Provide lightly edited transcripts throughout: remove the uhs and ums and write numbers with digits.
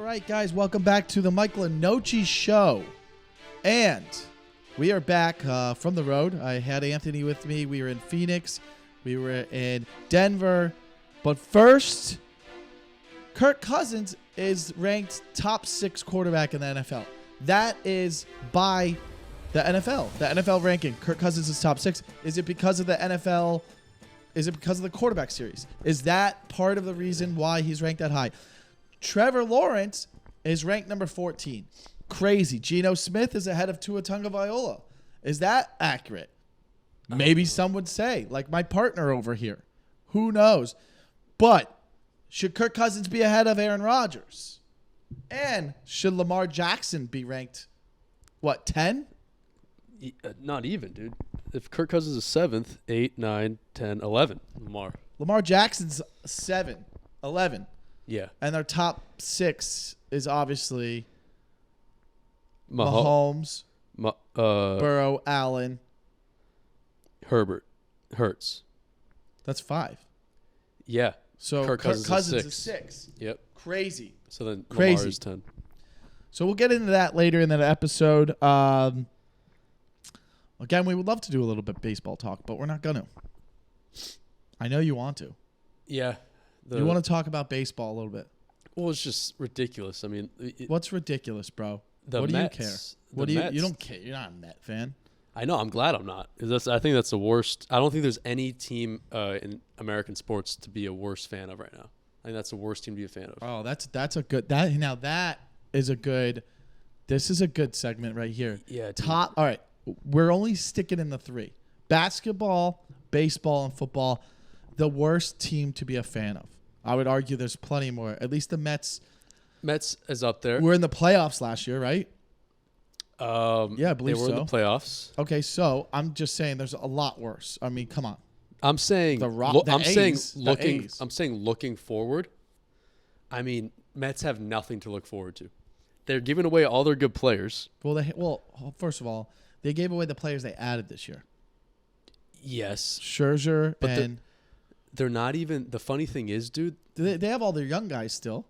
right, guys, welcome back to the Mike Lenoci Show. And we are back from the road. I had Anthony with me. We were in Phoenix. We were in Denver. But first, Kirk Cousins is ranked top 6 quarterback in the NFL. That is by the NFL. The NFL ranking. Kirk Cousins is top 6. Is it because of the NFL? Is it because of the quarterback series? Is that part of the reason why he's ranked that high? Trevor Lawrence is ranked number 14. Crazy. Geno Smith is ahead of Tua Tagovailoa. Is that accurate? Maybe some would say, like my partner over here. Who knows? But should Kirk Cousins be ahead of Aaron Rodgers? And should Lamar Jackson be ranked, 10? Not even, dude. If Kirk Cousins is 7th, 8, 9, 10, 11. Lamar Jackson's 7, 11. Yeah. And their top 6 is obviously Mahomes, Burrow, Allen, Herbert, Hurts. That's 5. Yeah. So Kirk Cousins is 6. Yep. Crazy. So then Crazy. Lamar is 10. So we'll get into that later in the episode. Again, we would love to do a little bit of baseball talk, but we're not going to. I know you want to. Yeah. You want to talk about baseball a little bit. Well, it's just ridiculous. I mean, what's ridiculous, bro? What do you care? What do you don't care. You're not a Met fan. I know. I'm glad I'm not. I think that's the worst. I don't think there's any team in American sports to be a worse fan of right now. I think that's the worst team to be a fan of. Oh, that's a good that is a good. This is a good segment right here. Yeah. All right. We're only sticking in the 3: basketball, baseball, and football. The worst team to be a fan of. I would argue there's plenty more. At least the Mets. Mets is up there. We're in the playoffs last year, right? Yeah, I believe they were in the playoffs. Okay, so I'm just saying there's a lot worse. I mean, come on. I'm saying I'm saying looking forward. I mean, Mets have nothing to look forward to. They're giving away all their good players. Well, first of all, they gave away the players they added this year. Yes, Scherzer, but they're not even. The funny thing is, dude, they have all their young guys still.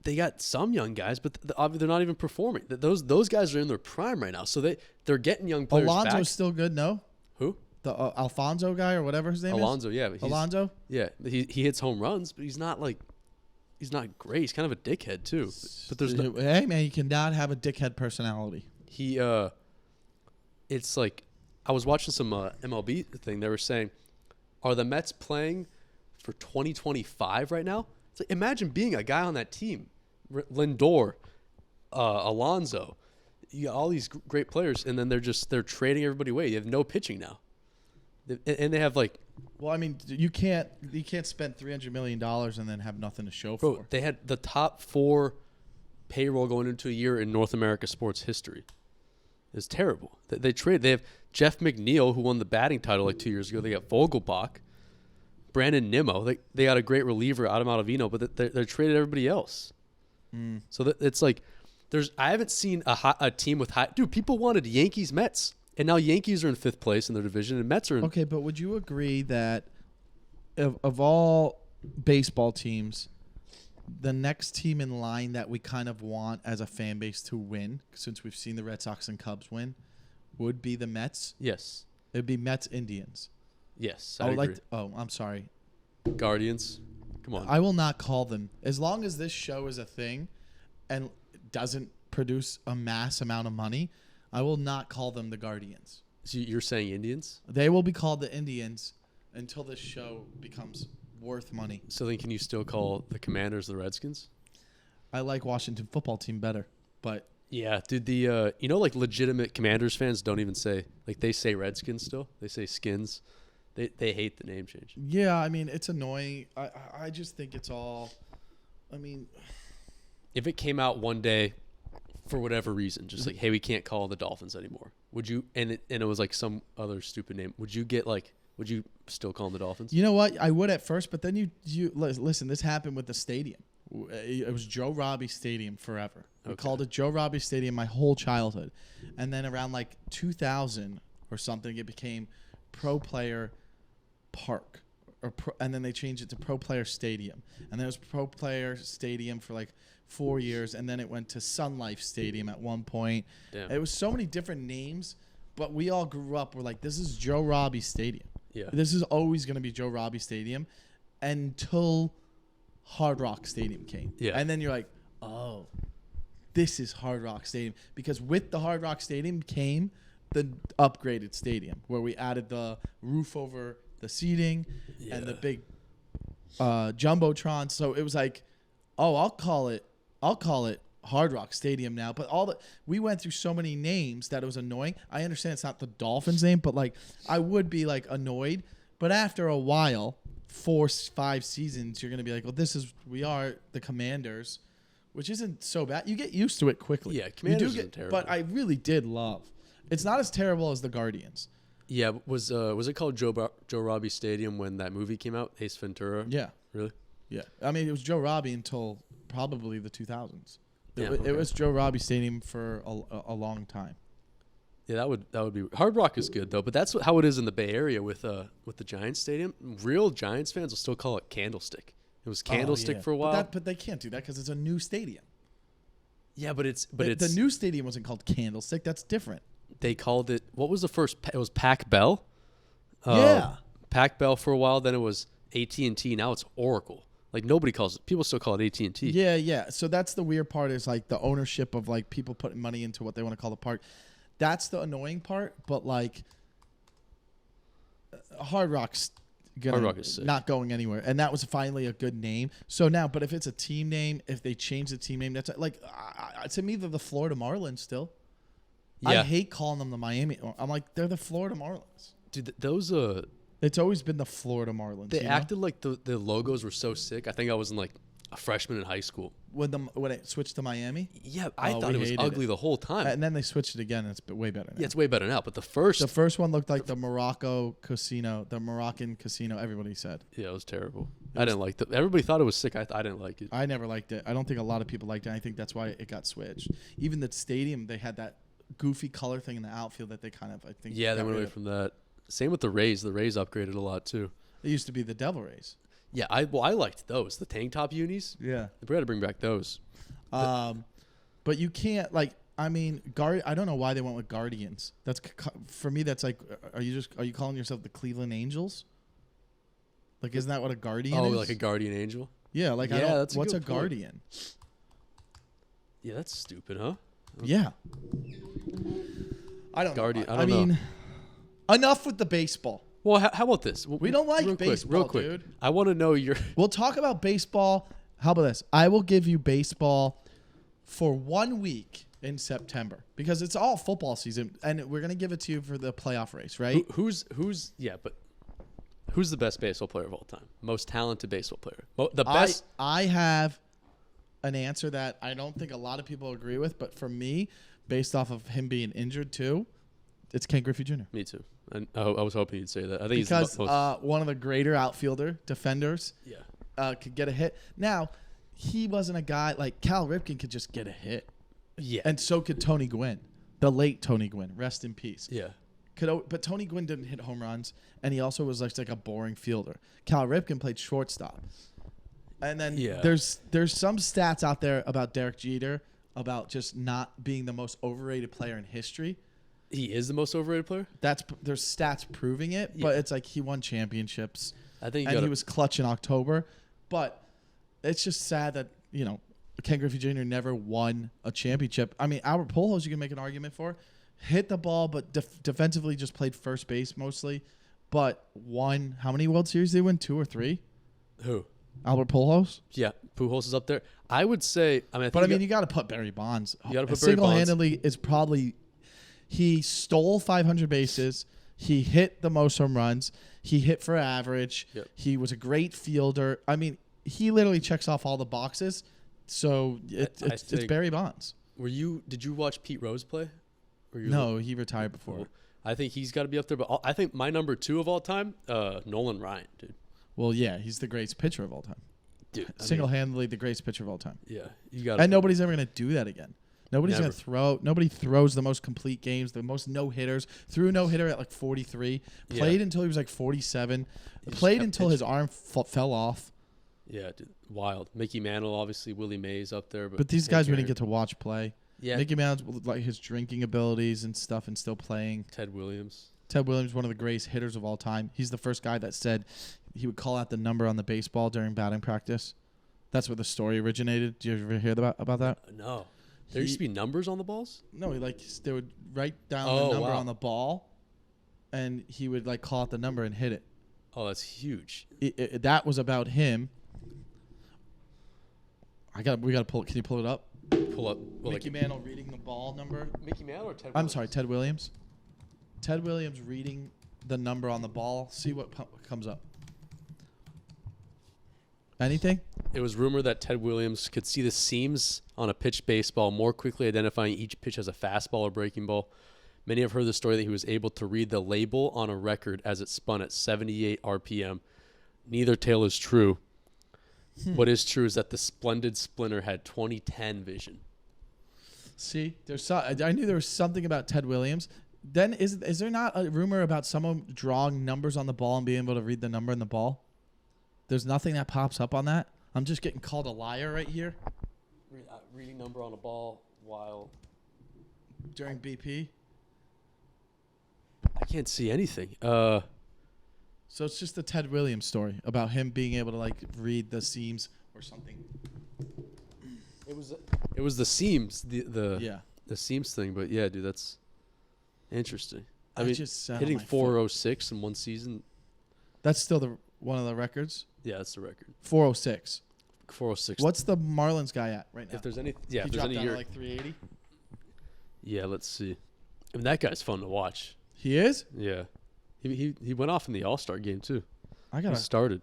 They got some young guys, but they're not even performing. Those guys are in their prime right now, so they're getting young players back. Alonso's still good, no? Who? The Alfonso guy or whatever his name Alonso, is? Yeah. Alonso? Yeah. He hits home runs, but he's not great. He's kind of a dickhead, too. But there's hey, man, you cannot have a dickhead personality. It's like, I was watching some MLB thing. They were saying, are the Mets playing for 2025 right now? It's like, imagine being a guy on that team. Lindor, Alonso, you got all these great players, and then they're trading everybody away. You have no pitching now, and they have like. Well, I mean, you can't spend $300 million and then have nothing to show for. They had the top 4 payroll going into a year in North America sports history. It's terrible. They have Jeff McNeil, who won the batting title like 2 years ago. They got Vogelbach, Brandon Nimmo. They got a great reliever, Adam Ottavino, but they traded everybody else. So it's like I haven't seen a team with high. Dude, people wanted Yankees, Mets, and now Yankees are in 5th place in their division, and Mets are in. Okay, but would you agree that of all baseball teams, the next team in line that we kind of want as a fan base to win, since we've seen the Red Sox and Cubs win, would be the Mets? Yes. It would be Mets Indians. Yes, I agree. I'm sorry. Guardians. Come on. I will not call them. As long as this show is a thing and doesn't produce a mass amount of money, I will not call them the Guardians. So you're saying Indians? They will be called the Indians until this show becomes worth money. So then can you still call the Commanders the Redskins? I like Washington football team better, but... Yeah, dude, like legitimate Commanders fans don't even say, like they say Redskins still. They say Skins. They hate the name change. Yeah, I mean, it's annoying. I just think it's all, I mean. If it came out one day, for whatever reason, just like, hey, we can't call the Dolphins anymore. Would you, and it was like some other stupid name, would you still call them the Dolphins? You know what? I would at first, but then you listen, this happened with the stadium. It was Joe Robbie Stadium forever. We called it Joe Robbie Stadium my whole childhood. And then around like 2000 or something, it became Pro Player Park and then they changed it to Pro Player Stadium, and there was Pro Player Stadium for like 4 years, and then it went to Sun Life Stadium at one point. Damn. It was so many different names, but we all grew up. We're like, this is Joe Robbie Stadium. Yeah. This is always going to be Joe Robbie Stadium until Hard Rock Stadium came. Yeah. And then you're like, oh, this is Hard Rock Stadium, because with the Hard Rock Stadium came the upgraded stadium where we added the roof over the seating and the big jumbotron. So it was like, oh, I'll call it Hard Rock Stadium now. But we went through so many names that it was annoying. I understand it's not the Dolphins name, but like I would be like annoyed. But after a while, 4-5 seasons, you're gonna be like, well, we are the Commanders, which isn't so bad. You get used to it quickly. Yeah, Commanders isn't terrible. But I really did love. It's not as terrible as the Guardians. Yeah, was it called Joe Robbie Stadium when that movie came out, Ace Ventura? Yeah. Really? Yeah. I mean, it was Joe Robbie until probably the 2000s. Yeah, It was Joe Robbie Stadium for a long time. Yeah, that would be Hard Rock is good though, but that's how it is in the Bay Area with the Giants Stadium. Real Giants fans will still call it Candlestick. It was Candlestick for a while. But they can't do that because it's a new stadium. Yeah, but it's the new stadium wasn't called Candlestick. That's different. They called it, what was the first? It was Pac Bell. Yeah. Pac Bell for a while. Then it was AT&T. Now it's Oracle. Like nobody calls it. People still call it AT&T. Yeah, yeah. So that's the weird part, is like the ownership of like people putting money into what they want to call the park. That's the annoying part. But like Hard Rock's Hard Rock is sick. not going anywhere, and that was finally a good name. So now, but if it's a team name, if they change the team name, that's like to me they're the Florida Marlins still. Yeah. I hate calling them the Miami. I'm like, they're the Florida Marlins. Dude, those It's always been the Florida Marlins. they acted like the logos were so sick. I think I was in like a freshman in high school. When it switched to Miami. Yeah, I thought we it was hated ugly the whole time. And then they switched it again, and it's way better now. Yeah, it's way better now. But the first one looked like the Moroccan casino. Everybody said. yeah, it was terrible. I didn't like it. Everybody thought it was sick. I didn't like it. I never liked it. I don't think a lot of people liked it. I think that's why it got switched. Even the stadium, they had that goofy color thing in the outfield that they kind of, I think. Yeah, they went away from that. Same with the Rays. The Rays upgraded a lot too. It used to be the Devil Rays. Yeah, I liked those. The tank top unis. Yeah. They had to bring back those. But you can't I mean, I don't know why they went with Guardians. That's for me. That's like, are you calling yourself the Cleveland Angels? Like, isn't that what a Guardian is? Oh, like a guardian angel. Yeah, like that's what's a good point. Guardian? Yeah, that's stupid, huh? Yeah. I don't Guardian. know. I don't know. Enough with the baseball. Well, how about this? We don't like baseball, real quick. dude. I want to know your. We'll talk about baseball. How about this? I will give you baseball for 1 week in September because it's all football season, and we're gonna give it to you for the playoff race, right? Who's the best baseball player of all time? Most talented baseball player. The best. I have an answer that I don't think a lot of people agree with, but for me, based off of him being injured too, it's Ken Griffey Jr. Me too. And I was hoping you'd say that. I think because he's the most. One of the greater defenders. Yeah. Could get a hit. Now, he wasn't a guy like Cal Ripken could just get a hit. Yeah. And so could Tony Gwynn, the late Tony Gwynn. Rest in peace. Yeah. But Tony Gwynn didn't hit home runs, and he also was like a boring fielder. Cal Ripken played shortstop. And then there's some stats out there about Derek Jeter about just not being the most overrated player in history. He is the most overrated player? There's stats proving it, but it's like he won championships. I think he was clutch in October. But it's just sad that, Ken Griffey Jr. never won a championship. I mean, Albert Pujols you can make an argument for. Hit the ball, but defensively just played first base mostly. But won, how many World Series did they win? 2 or 3? Who? Albert Pujols? Yeah, Pujols is up there. I would say, you got to put Barry Bonds. You got to put Barry Bonds. Single-handedly is probably, he stole 500 bases. He hit the most home runs. He hit for average. Yep. He was a great fielder. I mean, he literally checks off all the boxes. So it's Barry Bonds. Did you watch Pete Rose play? No, he retired before. Cool. I think he's got to be up there. But I think my number 2 of all time, Nolan Ryan, dude. Well, yeah, he's the greatest pitcher of all time. Dude, Single-handedly the greatest pitcher of all time. Yeah, you got. And nobody's ever going to do that again. Nobody's Never. going to throw. Nobody throws the most complete games, the most no-hitters. Threw a no-hitter at like 43. Yeah. Played until he was like 47. He just Played kept until his pitching. arm fell off. Yeah, dude, wild. Mickey Mantle, obviously. Willie Mays up there. But these Hank guys we Aaron. didn't get to watch play. Yeah. Mickey Mantle's like his drinking abilities and stuff and still playing. Ted Williams. Ted Williams, one of the greatest hitters of all time. He's the first guy that said he would call out the number on the baseball during batting practice. That's where the story originated. Did you ever hear about that? No. There used to be numbers on the balls? No, they would write down Oh, the number wow. on the ball, and he would like call out the number and hit it. Oh, that's huge. That was about him. We gotta pull. Can you pull it up? Pull up. Well, Mickey Mantle reading the ball number. Mickey Mantle or Ted I'm sorry, Ted Williams. Ted Williams reading the number on the ball. See what comes up. Anything? It was rumored that Ted Williams could see the seams on a pitched baseball, more quickly identifying each pitch as a fastball or breaking ball. Many have heard the story that he was able to read the label on a record as it spun at 78 RPM. Neither tale is true. What is true is that the splendid splinter had 2010 vision. See, I knew there was something about Ted Williams. Then is there not a rumor about someone drawing numbers on the ball and being able to read the number in the ball? There's nothing that pops up on that. I'm just getting called a liar right here Reading number on a ball while during BP. I can't see anything. So it's just the Ted Williams story about him being able to like read the seams or something. It was the seams, the seams thing. But yeah, dude, that's interesting. I mean, just sat on hitting my foot. 406 in one season. That's still one of the records. Yeah, that's the record. 406. 406. What's the Marlins guy at right now? If there's any, if he there's dropped any down year, to like 380. yeah, let's see. I mean, that guy's fun to watch. He is. Yeah, he went off in the All-Star game too. I He gotta. started.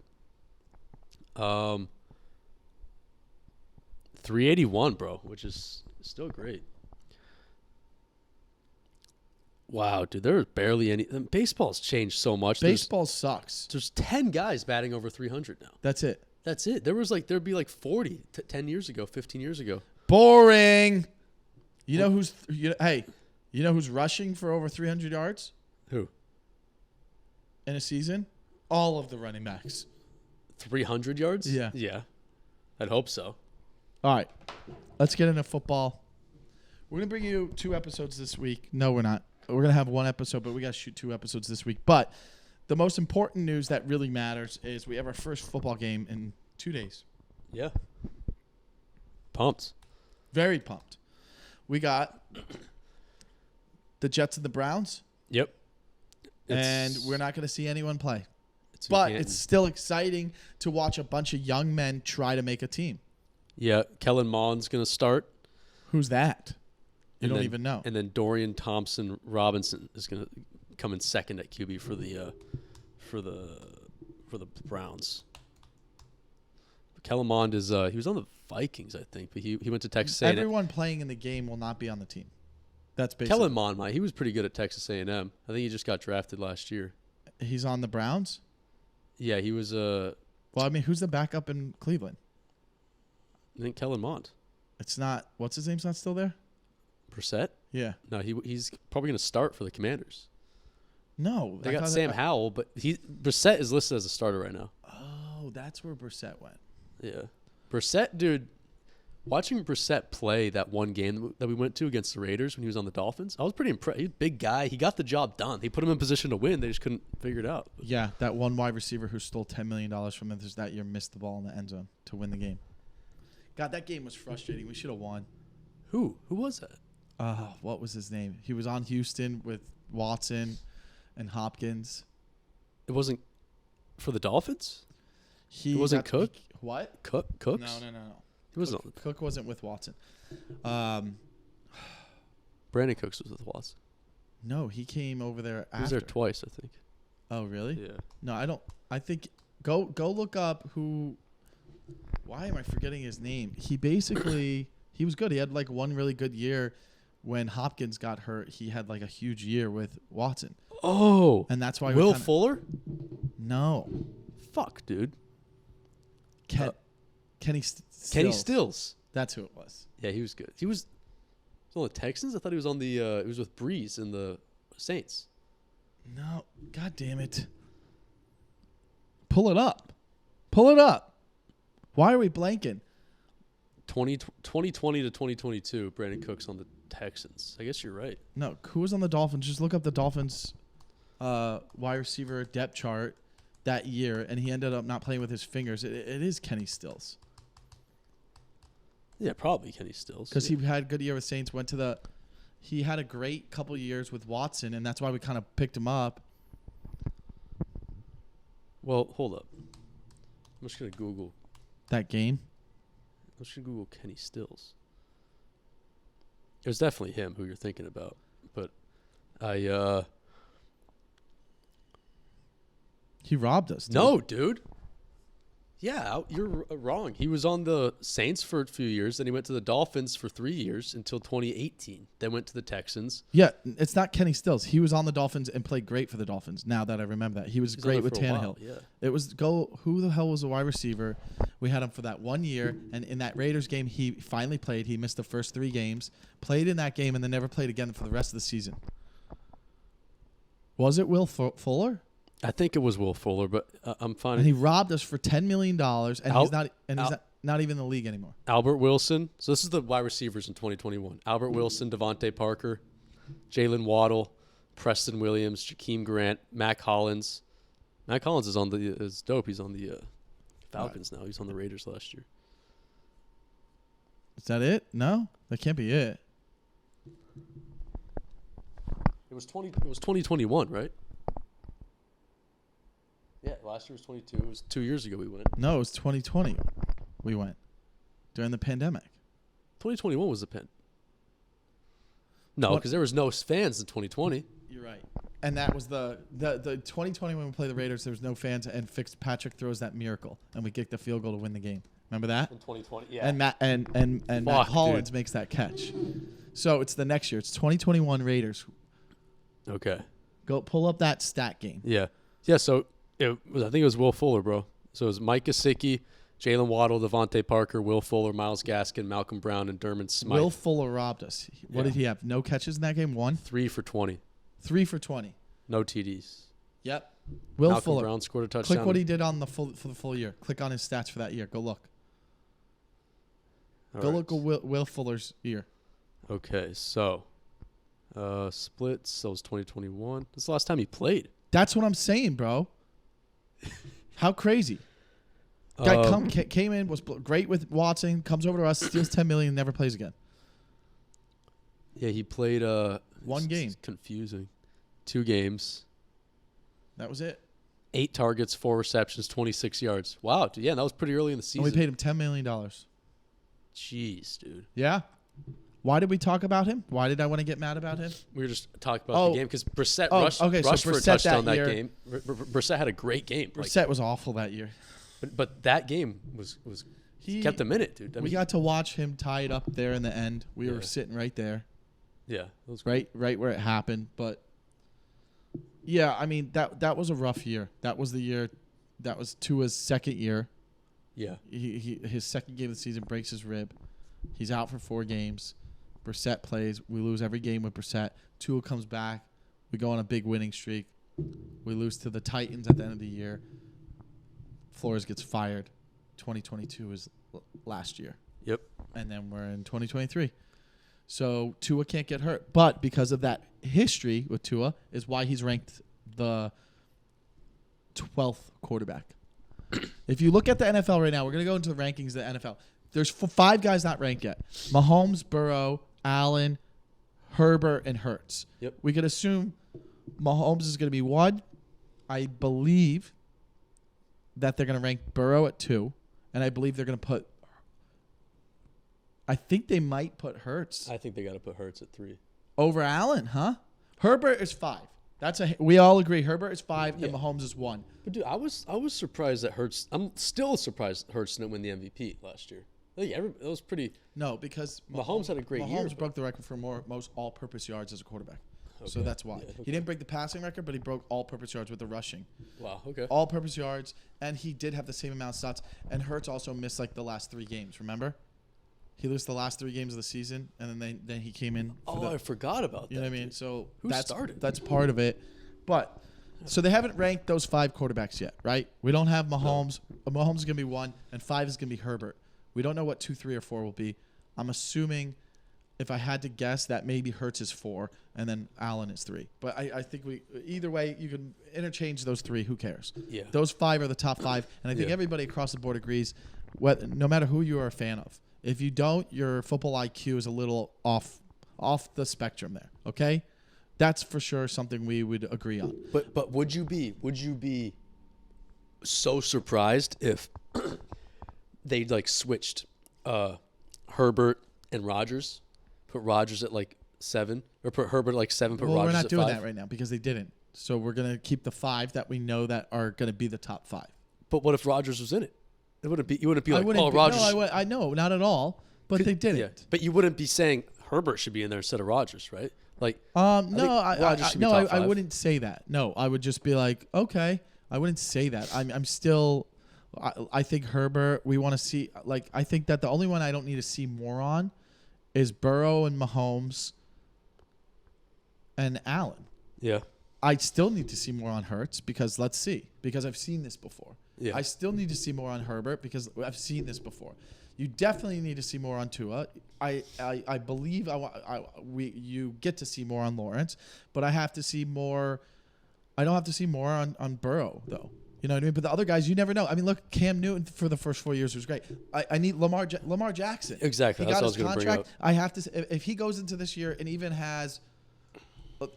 381, bro, which is still great. Wow, dude, there's barely any. Baseball's changed so much. Baseball sucks. There's 10 guys batting over 300 now. That's it. That's it. There'd be like 40 10 years ago, 15 years ago. Boring. You know who's you know who's rushing for over 300 yards Who? in a season? All of the running backs. 300 yards? Yeah. Yeah. I'd hope so. All right. Let's get into football. We're going to bring you 2 episodes this week. No, we're not. We're going to have 1 episode, but we got to shoot 2 episodes this week. But the most important news that really matters is we have our first football game in 2 days. Yeah. Pumped. Very pumped. We got the Jets and the Browns, Yep. and we're not going to see anyone play. It's But Canton. it's still exciting to watch a bunch of young men try to make a team. Yeah, Kellen Mond's going to start. Who's that? You And don't then- even know. And then Dorian Thompson Robinson is going to come in second at QB for the Browns. Kellen Mond is he was on the Vikings, I think, but he went to Texas A&M. Everyone playing in the game will not be on the team. That's basically. Kellen Mond, he was pretty good at Texas A&M. I think he just got drafted last year. He's on the Browns? Yeah, he was Well, I mean, who's the backup in Cleveland? I think Kellen Mond. It's not. What's his name's not still there? Brissett? Yeah. No, he's probably going to start for the Commanders. No. They got Sam Howell, but Brissett is listed as a starter right now. Oh, that's where Brissett went. Yeah. Brissett, dude, watching Brissett play that one game that we went to against the Raiders when he was on the Dolphins, I was pretty impressed. He's a big guy. He got the job done. They put him in position to win. They just couldn't figure it out. Yeah, that one wide receiver who stole $10 million from Memphis that year missed the ball in the end zone to win the game. God, that game was frustrating. We should have won. Who was that? What was his name? He was on Houston with Watson and Hopkins. It wasn't for the Dolphins? He It wasn't got- Cook? What? Cooks? No. He wasn't. Cook wasn't with Watson. Brandon Cooks was with Watson. No, he came over there after. He was there twice, I think. Oh, really? Yeah. No, I don't. I think go look up who. Why am I forgetting his name? He basically he was good. He had like one really good year. When Hopkins got hurt, he had like a huge year with Watson, Oh. and that's why Will Fuller? No, Fuck, dude. Kenny Stills. Kenny Stills. That's who it was. Yeah, he was good. He was He's on the Texans? I thought he was on the it was with Breeze in the Saints. No, god damn it. Pull it up. Pull it up. Why are we blanking? 2020 to 2022, Brandon Cooks on the Texans. I guess you're right. No, who was on the Dolphins? Just look up the Dolphins wide receiver depth chart that year, and he ended up not playing with his fingers. It is Kenny Stills. Yeah, probably Kenny Stills. Because he had a good year with Saints, he had a great couple years with Watson, and that's why we kind of picked him up. Well, hold up. I'm just going to Google. That game? I'm just going to Google Kenny Stills. It was definitely him who you're thinking about. But he robbed us, dude. No, dude. Yeah, you're wrong. He was on the Saints for a few years, then he went to the Dolphins for 3 years until 2018. Then went to the Texans. Yeah, it's not Kenny Stills. He was on the Dolphins and played great for the Dolphins. Now that I remember that, he was great with Tannehill. Yeah, it was who the hell was the wide receiver? We had him for that 1 year, and in that Raiders game, he finally played. He missed the first 3 games, played in that game, and then never played again for the rest of the season. Was it Will Fuller? I think it was Will Fuller, but I'm fine. And he robbed us for $10 million, and he's not even in the league anymore. Albert Wilson. So this is the wide receivers in 2021. Albert Wilson, Devontae Parker, Jalen Waddle, Preston Williams, Jakeem Grant, Mac Hollins. Mac Hollins is dope. He's on the Falcons now. He's on the Raiders last year. Is that it? No, that can't be it. It was 2021, right? Yeah, last year was 22. It was 2 years ago we went. No, it was 2020. We went during the pandemic. 2021 was the pen. No, because there was no fans in 2020. You're right. And that was the 2020 when we played the Raiders. There was no fans, and Fitzpatrick throws that miracle, and we kicked the field goal to win the game. Remember that? In 2020, yeah. And Matt Hollins makes that catch. So it's the next year. It's 2021 Raiders. Okay. Go pull up that stat game. Yeah. Yeah. So I think it was Will Fuller, bro. So it was Mike Gesicki, Jalen Waddle, Devontae Parker, Will Fuller, Myles Gaskin, Malcolm Brown, and Dermot Smythe. Will Fuller robbed us. What did he have? No catches in that game? 1? 3 for 20. 3 for 20. No TDs. Yep. Malcolm Fuller. Brown scored a touchdown. Click what he did for the full year. Click on his stats for that year. Go look. Look at Will Fuller's year. Okay, so splits. So it was 2021. This is the last time he played. That's what I'm saying, bro. How crazy. Guy came in, was great with Watson, comes over to us, steals $10 million, never plays again. Yeah, he played 1 game. It's confusing. 2 games. That was it. 8 targets, 4 receptions, 26 yards. Wow, dude, yeah, that was pretty early in the season. And we paid him $10 million. Jeez, dude. Yeah. Why did we talk about him? Why did I want to get mad about him? We were just talking about the game because Brissett rushed for a Brissett touchdown that that year. game. Brissett had a great game. Brissett was awful that year. But that game was he kept him in it, dude. We got to watch him tie it up there in the end. We were sitting right there. Yeah, it was right where it happened. But yeah, I mean that was a rough year. That was the year. That was Tua's second year. Yeah. His second game of the season breaks his rib. He's out for 4 games. Brissett plays. We lose every game with Brissett. Tua comes back. We go on a big winning streak. We lose to the Titans at the end of the year. Flores gets fired. 2022 is last year. Yep. And then we're in 2023. So Tua can't get hurt. But because of that history with Tua is why he's ranked the 12th quarterback. If you look at the NFL right now, we're going to go into the rankings of the NFL. There's 5 guys not ranked yet. Mahomes, Burrow, Allen, Herbert, and Hurts. Yep. We could assume Mahomes is going to be 1. I believe that they're going to rank Burrow at 2. And I believe they're going to put – I think they might put Hurts. I think they got to put Hurts at 3. Over Allen, huh? Herbert is 5. We all agree Herbert is 5 and Mahomes is 1. But dude, I was surprised that Hurts. I'm still surprised Hurts didn't win the MVP last year. I think it was pretty. No, because Mahomes had a great year. Mahomes broke the record for most all-purpose yards as a quarterback. Okay. So that's why. Yeah, okay. He didn't break the passing record, but he broke all-purpose yards with the rushing. Wow, okay. All-purpose yards, and he did have the same amount of stats. And Hurts also missed like the last 3 games, remember? He lost the last 3 games of the season, and then he came in. I forgot about that. You know what I mean? So Who started? That's part of it. But so they haven't ranked those 5 quarterbacks yet, right? We don't have Mahomes. No. Mahomes is going to be 1, and 5 is going to be Herbert. We don't know what 2, 3, or 4 will be. I'm assuming, if I had to guess, that maybe Hurts is 4, and then Allen is 3. But I think either way, you can interchange those 3. Who cares? Yeah. Those 5 are the top 5, and I think everybody across the board agrees, no matter who you are a fan of. If you don't, your football IQ is a little off the spectrum there. Okay, that's for sure something we would agree on. But would you be so surprised if they like switched Herbert and Rodgers, put Rodgers at like 7, or put Herbert at like 7, put Rodgers at 5? We're not doing that right now because they didn't. So we're gonna keep the 5 that we know that are gonna be the top 5. But what if Rodgers was in it? You wouldn't be like, Rodgers. No, I know, not at all. But they didn't. Yeah. But you wouldn't be saying Herbert should be in there instead of Rodgers, right? Like, I I wouldn't say that. No, I would just be like, okay. I wouldn't say that. I'm still. I think Herbert. We want to see. Like, I think that the only one I don't need to see more on is Burrow and Mahomes and Allen. Yeah. I still need to see more on Hurts because I've seen this before. Yeah. I still need to see more on Herbert because I've seen this before. You definitely need to see more on Tua. I believe you get to see more on Lawrence, but I have to see more. I don't have to see more on Burrow though. You know what I mean? But the other guys, you never know. I mean, look, Cam Newton for the first 4 years was great. I need Lamar Jackson. Exactly. He That's got what his I was going to bring up. I have to. If he goes into this year and even has.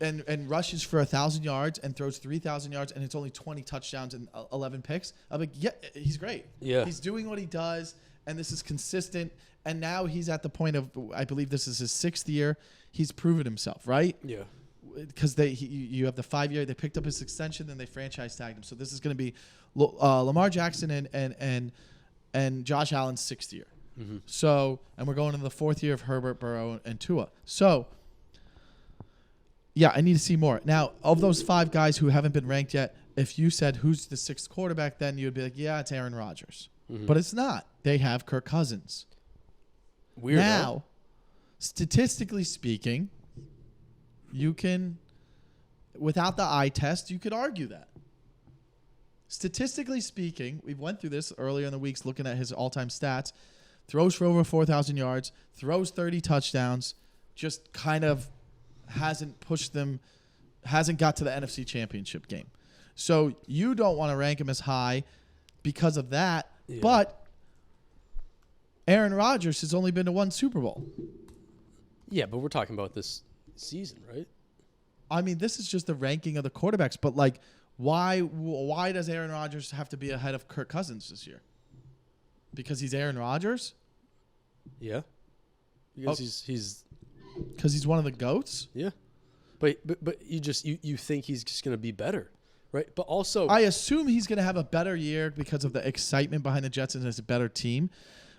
And rushes for 1,000 yards and throws 3,000 yards and it's only 20 touchdowns and 11 picks. I'm like, yeah, he's great. Yeah, he's doing what he does, and this is consistent. And now he's at the point of, I believe this is his 6th year. He's proven himself, right? Yeah. Because you have the 5-year. They picked up his extension, then they franchise tagged him. So this is going to be Lamar Jackson and Josh Allen's 6th year. Mm-hmm. So, and we're going into the 4th year of Herbert, Burrow, and Tua. So. Yeah, I need to see more. Now, of those 5 guys who haven't been ranked yet, if you said who's the 6th quarterback, then you would be like, yeah, it's Aaron Rodgers. Mm-hmm. But it's not. They have Kirk Cousins. Weird. Now, statistically speaking, you can, without the eye test, you could argue that. Statistically speaking, we went through this earlier in the weeks looking at his all-time stats. Throws for over 4,000 yards, throws 30 touchdowns, just kind of hasn't got to the NFC Championship game. So you don't want to rank him as high because of that. Yeah. But Aaron Rodgers has only been to 1 Super Bowl. Yeah, but we're talking about this season, right? I mean, this is just the ranking of the quarterbacks. But, like, why does Aaron Rodgers have to be ahead of Kirk Cousins this year? Because he's Aaron Rodgers? Yeah. Because he's one of the GOATs? Yeah. But you think he's just going to be better, right? But also, I assume he's going to have a better year because of the excitement behind the Jets and it's a better team.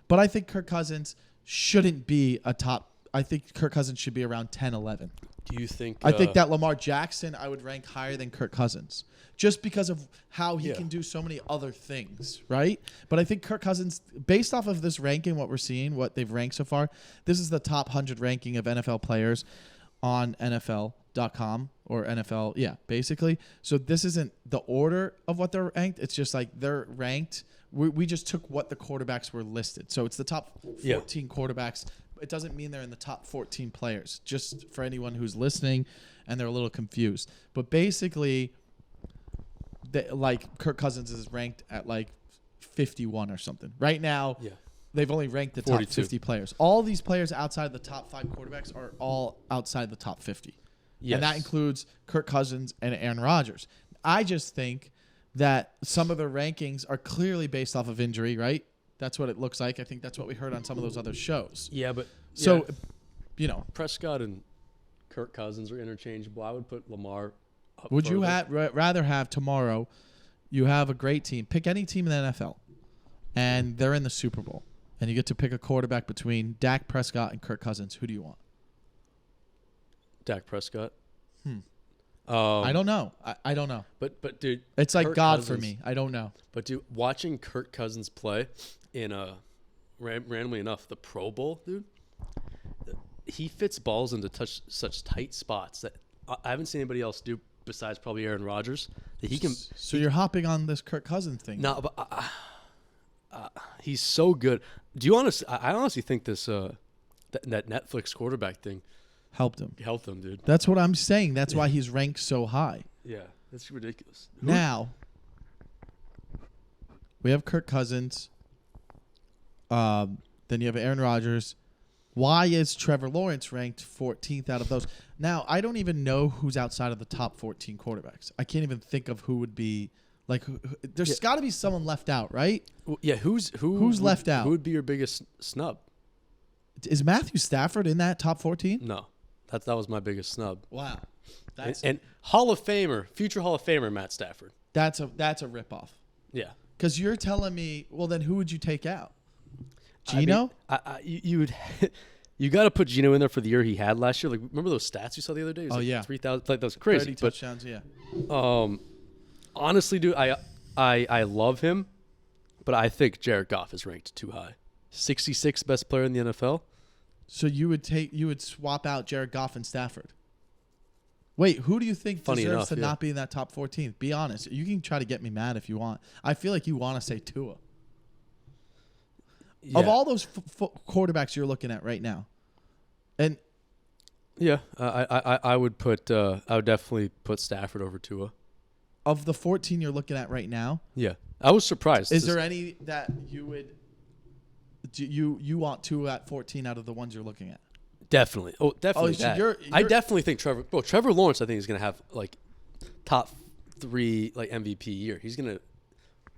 But I think Kirk Cousins shouldn't be a top. I think Kirk Cousins should be around 10, 11. Do you think? I think that Lamar Jackson I would rank higher than Kirk Cousins just because of how he can do so many other things, right? But I think Kirk Cousins, based off of this ranking, what we're seeing, what they've ranked so far, this is the top 100 ranking of NFL players on NFL.com or NFL, basically. So this isn't the order of what they're ranked. It's just like they're ranked. We just took what the quarterbacks were listed. So it's the top 14 quarterbacks. It doesn't mean they're in the top 14 players, just for anyone who's listening and they're a little confused. But basically, Kirk Cousins is ranked at like 51 or something. Right now, they've only ranked the 42. Top 50 players. All these players outside the top 5 quarterbacks are all outside the top 50. Yes. And that includes Kirk Cousins and Aaron Rodgers. I just think that some of the rankings are clearly based off of injury, right? That's what it looks like. I think that's what we heard on some of those other shows. Yeah, but so, Prescott and Kirk Cousins are interchangeable. I would put Lamar up Would further. you rather have tomorrow, you have a great team. Pick any team in the NFL, and they're in the Super Bowl, and you get to pick a quarterback between Dak Prescott and Kirk Cousins. Who do you want? Dak Prescott. I don't know. I don't know. But dude, it's like Kirk God Cousins, for me. I don't know. But dude, watching Kirk Cousins play in randomly enough, the Pro Bowl, dude, he fits balls into such tight spots that I haven't seen anybody else do besides probably Aaron Rodgers. That he can. So you're hopping on this Kirk Cousins thing? No, but he's so good. Do you honestly? I honestly think this that Netflix quarterback thing helped him. Helped him, dude. That's what I'm saying. That's why he's ranked so high. Yeah, that's ridiculous. Now we have Kirk Cousins. Then you have Aaron Rodgers. Why is Trevor Lawrence ranked 14th out of those? Now, I don't even know who's outside of the top 14 quarterbacks. I can't even think of who would be like. There's got to be someone left out, right? Well, yeah, who's left out? Who would be your biggest snub? Is Matthew Stafford in that top 14? No, that was my biggest snub. Wow, and Hall of Famer, future Hall of Famer Matt Stafford. That's a ripoff. Yeah, because you're telling me, well, then who would you take out? Geno? I mean, you would. You got to put Geno in there for the year he had last year. Like, remember those stats you saw the other day? It was like 3,000. Like, that was crazy. 30 touchdowns, yeah. Honestly, dude, I love him, but I think Jared Goff is ranked too high. 66th best player in the NFL. So you would swap out Jared Goff and Stafford. Wait, who do you think deserves to not be in that top 14? Be honest. You can try to get me mad if you want. I feel like you want to say Tua. Yeah. Of all those quarterbacks you're looking at right now, and yeah, I would definitely put Stafford over Tua. Of the 14 you're looking at right now, yeah, I was surprised. Is there any that you would you want Tua at 14 out of the ones you're looking at? Definitely. Oh, definitely. So you're I definitely think Trevor Lawrence. I think is going to have like top 3 like MVP year.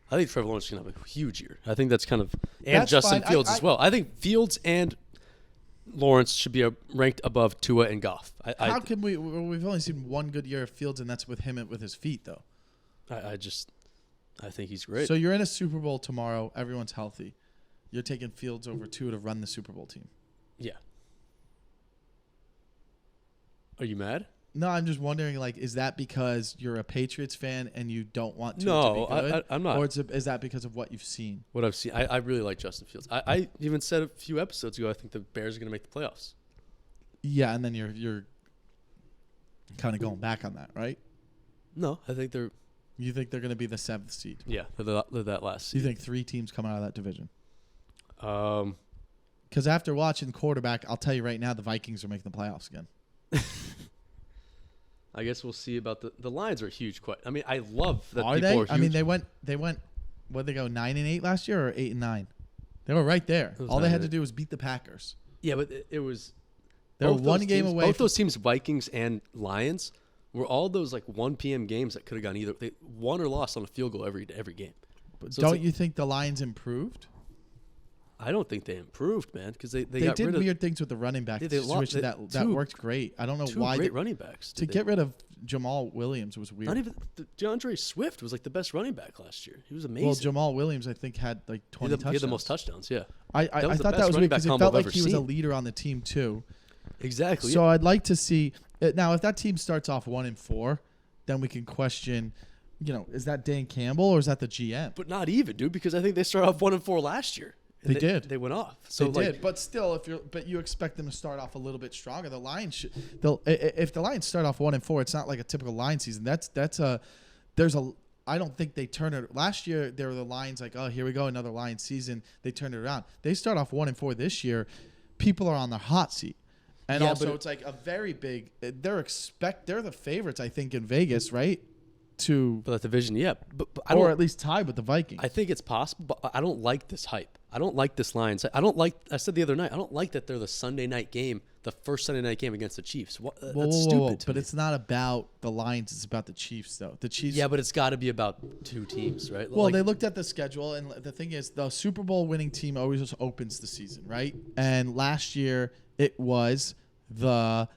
I think Trevor Lawrence is going to have a huge year. I think that's kind of – and that's Justin fine. Fields as well. I think Fields and Lawrence should be ranked above Tua and Goff. How can we – we've only seen one good year of Fields, and that's with him with his feet, though. I think he's great. So you're in a Super Bowl tomorrow. Everyone's healthy. You're taking Fields over Tua to run the Super Bowl team. Yeah. Are you mad? No, I'm just wondering, like, is that because you're a Patriots fan and you don't want to be good? I'm not. Or is that because of what you've seen? What I've seen. I really like Justin Fields. I even said a few episodes ago I think the Bears are going to make the playoffs. Yeah, and then you're kind of going back on that, right? No, I think they're... You think they're going to be the 7th seed? Yeah, they're that last seed. You think 3 teams come out of that division? Because after watching quarterback, I'll tell you right now, the Vikings are making the playoffs again. I guess we'll see about the Lions are huge. I mean, I love that are people they? are huge. I mean, they went. What did they go 9-8 last year or 8-9? They were right there. All they had to do was beat the Packers. Yeah, but it was. They were one game away. Both those teams, Vikings and Lions, were all those like 1 p.m. games that could have gone either. They won or lost on a field goal every game. But so don't you think the Lions improved? I don't think they improved, man, because they did weird things with the running back situation that worked great. I don't know why. 2 great running backs. To get rid of Jamal Williams was weird. Not even DeAndre Swift was like the best running back last year. He was amazing. Well, Jamal Williams, I think, had like 20 touchdowns. He had the most touchdowns, yeah. I thought that was weird because it felt like he was a leader on the team too. Exactly. So I'd like to see now if that team starts off 1-4, then we can question. Is that Dan Campbell or is that the GM? But not even, dude, because I think they started off 1-4 last year. They did. They went off. So they did, but still, you expect them to start off a little bit stronger. The Lions if the Lions start off 1-4, it's not like a typical Lions season. I don't think they turn it. Last year, there were the Lions like, oh, here we go, another Lions season. They turned it around. They start off 1-4 this year. People are on the hot seat, and also it's like a very big. They're the favorites, I think, in Vegas, right? For that division, yeah, but or at least tied with the Vikings. I think it's possible, but I don't like this hype. I don't like this Lions. I said the other night, I don't like that they're the Sunday night game, the first Sunday night game against the Chiefs. That's stupid. But it's not about the Lions. It's about the Chiefs, though. The Chiefs. Yeah, but it's got to be about 2 teams, right? Well, they looked at the schedule, and the thing is, the Super Bowl winning team always just opens the season, right? And last year it was the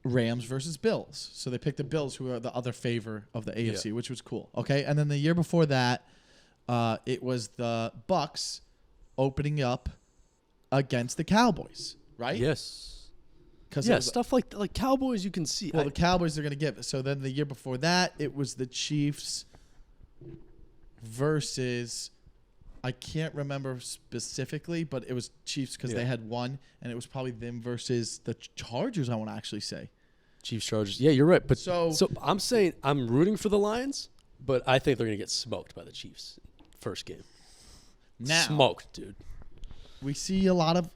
Rams versus Bills. So they picked the Bills, who are the other favor of the AFC, which was cool. Okay, and then the year before that, it was the Bucks opening up against the Cowboys, right? Yes. Because stuff like Cowboys, you can see. Well, the Cowboys are going to give it. So then the year before that, it was the Chiefs versus I can't remember specifically, but it was Chiefs because they had won, and it was probably them versus the Chargers, I want to actually say. Chiefs, Chargers. Yeah, you're right. But So I'm saying I'm rooting for the Lions, but I think they're going to get smoked by the Chiefs first game. now Smoked, dude. we see a lot of,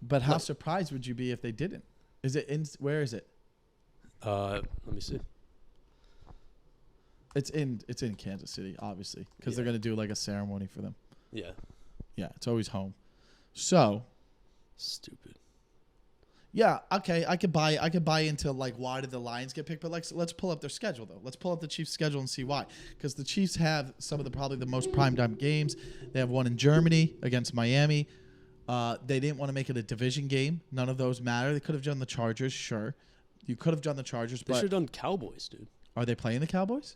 but how surprised would you be if they didn't? Is it in? Where is it? Let me see. It's in Kansas City, obviously, because they're gonna do like a ceremony for them. Yeah. Yeah, it's always home. So, Stupid. yeah, okay, I could buy into like why did the Lions get picked, but like let's pull up their schedule though. Let's pull up the Chiefs' schedule and see why. Because the Chiefs have some of the probably the most primetime games. They have one in Germany against Miami. They didn't want to make it a division game. None of those matter. They could have done the Chargers, sure. You could have done the Chargers, They but should have done Cowboys, dude. are they playing the Cowboys?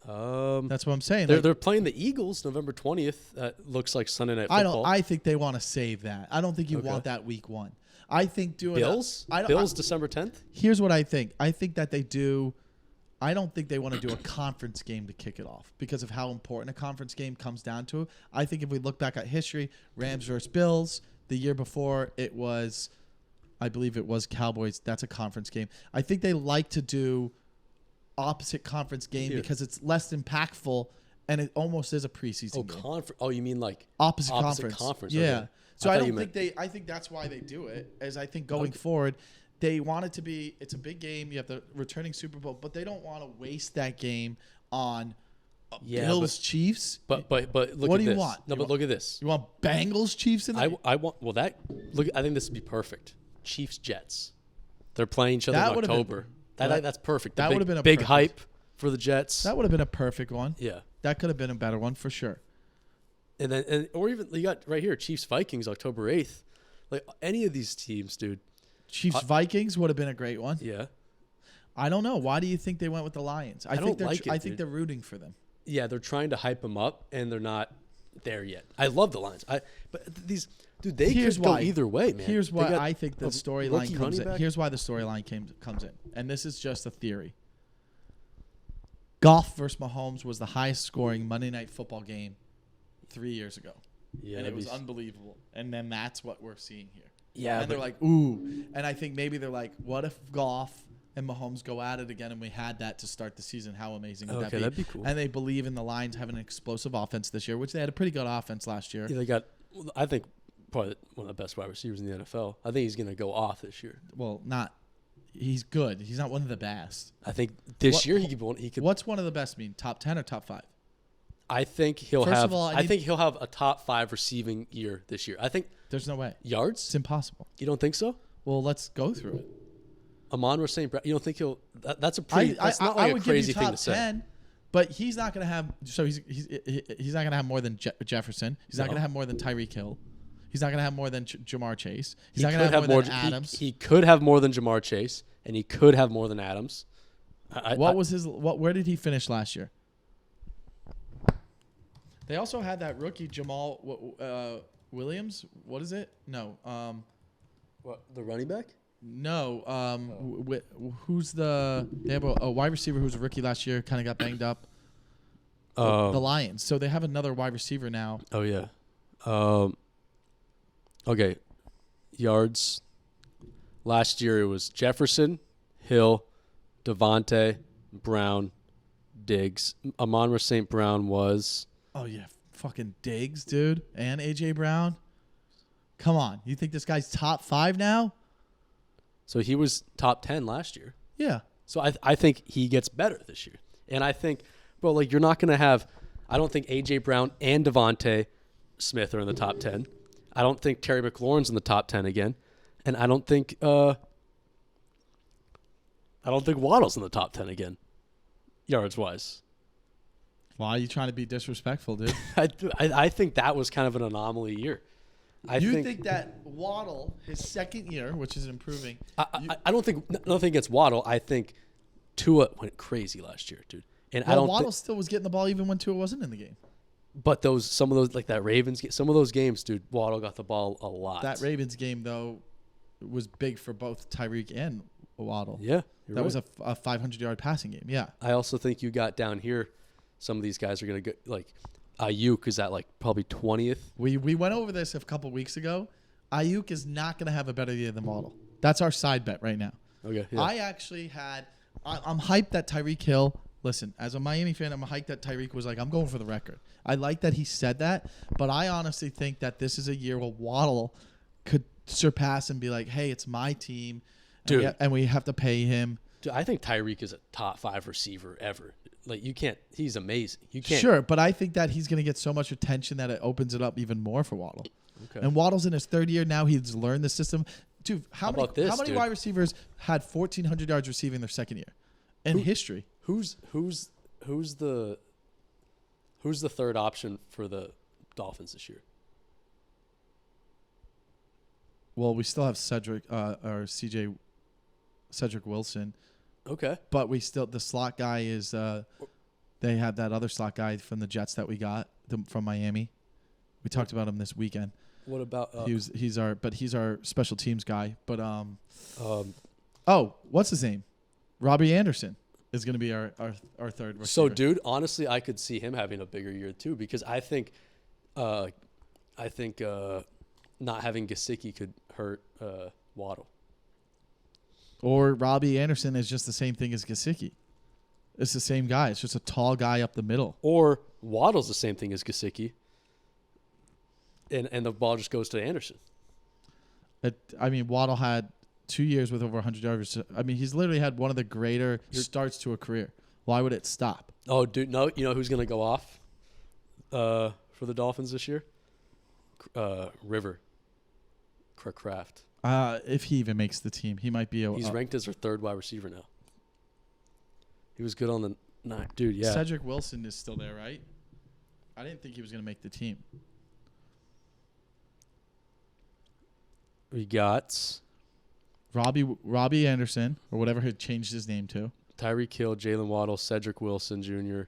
That's That's what I'm saying. they're playing the Eagles November 20th. That looks like Sunday Night Football. I think they want to save that. I don't think you want that week one. I think doing Bills? Bills December 10th? Here's what I think. I think that they do. I don't think they want to do a conference game to kick it off because of how important a conference game comes down to. I think if we look back at history, Rams versus Bills, the year before it was, I believe it was Cowboys. That's a conference game. I think they like to do opposite conference game because it's less impactful and it almost is a preseason game. Oh, you mean like Opposite conference. Yeah. Okay. So I don't think I think that's why they do it. As I think going forward, they want it to be. It's a big game. You have the returning Super Bowl, but they don't want to waste that game on Bills Chiefs. But look what at do you this. want? No, but look at this. You want Bengals Chiefs in there? I want I think this would be perfect. Chiefs Jets. They're playing each other in October. That's perfect. That would have been a big perfect. hype for the Jets. That would have been a perfect one. Yeah. That could have been a better one for sure. And then or even you got right here Chiefs Vikings October 8th. Like any of these teams, dude. Chiefs Vikings would have been a great one. Yeah. I don't know. Why do you think they went with the Lions? I think they're rooting for them. Yeah, they're trying to hype them up, and they're not there yet. I love the Lions. But these, dude, they could go either way, man. Here's why I think the storyline comes in. Back. Here's why the storyline comes in, and this is just a theory. Goff versus Mahomes was the highest scoring Monday Night Football game 3 years ago. Yeah, and it was unbelievable. And then that's what we're seeing here. Yeah, and they're like, ooh. And I think maybe they're like, what if Goff and Mahomes go at it again and we had that to start the season? How amazing would that be? That'd be cool. And they believe in the Lions having an explosive offense this year, which they had a pretty good offense last year. Yeah, they got, I think, probably one of the best wide receivers in the NFL. I think he's going to go off this year. Well, he's good. He's not one of the best. I think this year he could. What's one of the best mean? Top 10 or top 5? I think he'll First have. of all, I think he'll have a top 5 receiving year this year. I think there's no way. Yards? It's impossible. You don't think so? Well, let's go through it. Amon-Ra St. Brown. You don't think he'll? That's a pretty. That's not like a crazy thing to say. 10, but he's not going to have. So he's not going to have more than Jefferson. He's not going to have more than Tyreek Hill. He's not going to have more than Jamar Chase. He's not going to have more than Adams. He could have more than Jamar Chase, and he could have more than Adams. Where did he finish last year? They also had that rookie Jamal Williams. What is it? No. What, the running back? No. Who's the? They have a wide receiver who's a rookie last year. Kind of got banged up. The Lions. So they have another wide receiver now. Oh yeah. Okay. Yards. Last year it was Jefferson, Hill, Devontae, Brown, Diggs. Amon-Ra St. Brown was. Oh, yeah. Fucking Diggs, dude. And A.J. Brown. Come on. You think this guy's top 5 now? So he was top 10 last year. Yeah. So I think he gets better this year. And I think, bro, like you're not going to have – I don't think A.J. Brown and Devontae Smith are in the top 10. I don't think Terry McLaurin's in the top 10 again. And I don't think Waddle's in the top 10 again, yards-wise. Why are you trying to be disrespectful, dude? I think that was kind of an anomaly year. I think that Waddle, his second year, which is improving. I don't think it's Waddle. I think Tua went crazy last year, dude. And Waddle still was getting the ball even when Tua wasn't in the game. But some of those like that Ravens, some of those games, dude, Waddle got the ball a lot. That Ravens game though was big for both Tyreek and Waddle. Yeah, that was a 500-yard passing game. Yeah. I also think you got down here some of these guys are going to get like Ayuk is at like probably 20th. We went over this a couple weeks ago. Ayuk is not going to have a better year than Waddle. That's our side bet right now. Okay. Yeah. I actually I'm hyped that Tyreek Hill. Listen, as a Miami fan, I'm hyped that Tyreek was like, I'm going for the record. I like that he said that, but I honestly think that this is a year where Waddle could surpass and be like, hey, it's my team, Dude. and we have to pay him. Dude, I think Tyreek is a top 5 receiver ever. Like you can't. He's amazing. You can't. Sure, but I think that he's going to get so much attention that it opens it up even more for Waddle. Okay. And Waddle's in his 3rd year now. He's learned the system. Dude, how many wide receivers had 1,400 yards receiving their 2nd year in history? Who's the 3rd option for the Dolphins this year? Well, we still have Cedric Wilson. Okay. But the slot guy is they had that other slot guy from the Jets that we got from Miami. We talked about him this weekend. What about he's our special teams guy. But what's his name? Robbie Anderson is going to be our 3rd receiver. So, dude, honestly, I could see him having a bigger year too because I think not having Gesicki could hurt Waddle. Or Robbie Anderson is just the same thing as Gesicki. It's the same guy. It's just a tall guy up the middle. Or Waddle's the same thing as Gesicki. And the ball just goes to Anderson. Waddle had 2 years with over 100 yards. I mean, he's literally had one of the greater starts to a career. Why would it stop? Oh, dude, no. You know who's going to go off for the Dolphins this year? River. Kraft. If he even makes the team, he might be He's ranked as our 3rd wide receiver now. He was good on the night. Dude, yeah. Cedric Wilson is still there, right? I didn't think he was going to make the team. We got Robbie Anderson, or whatever he changed his name to. Tyreek Hill, Jalen Waddle, Cedric Wilson Jr.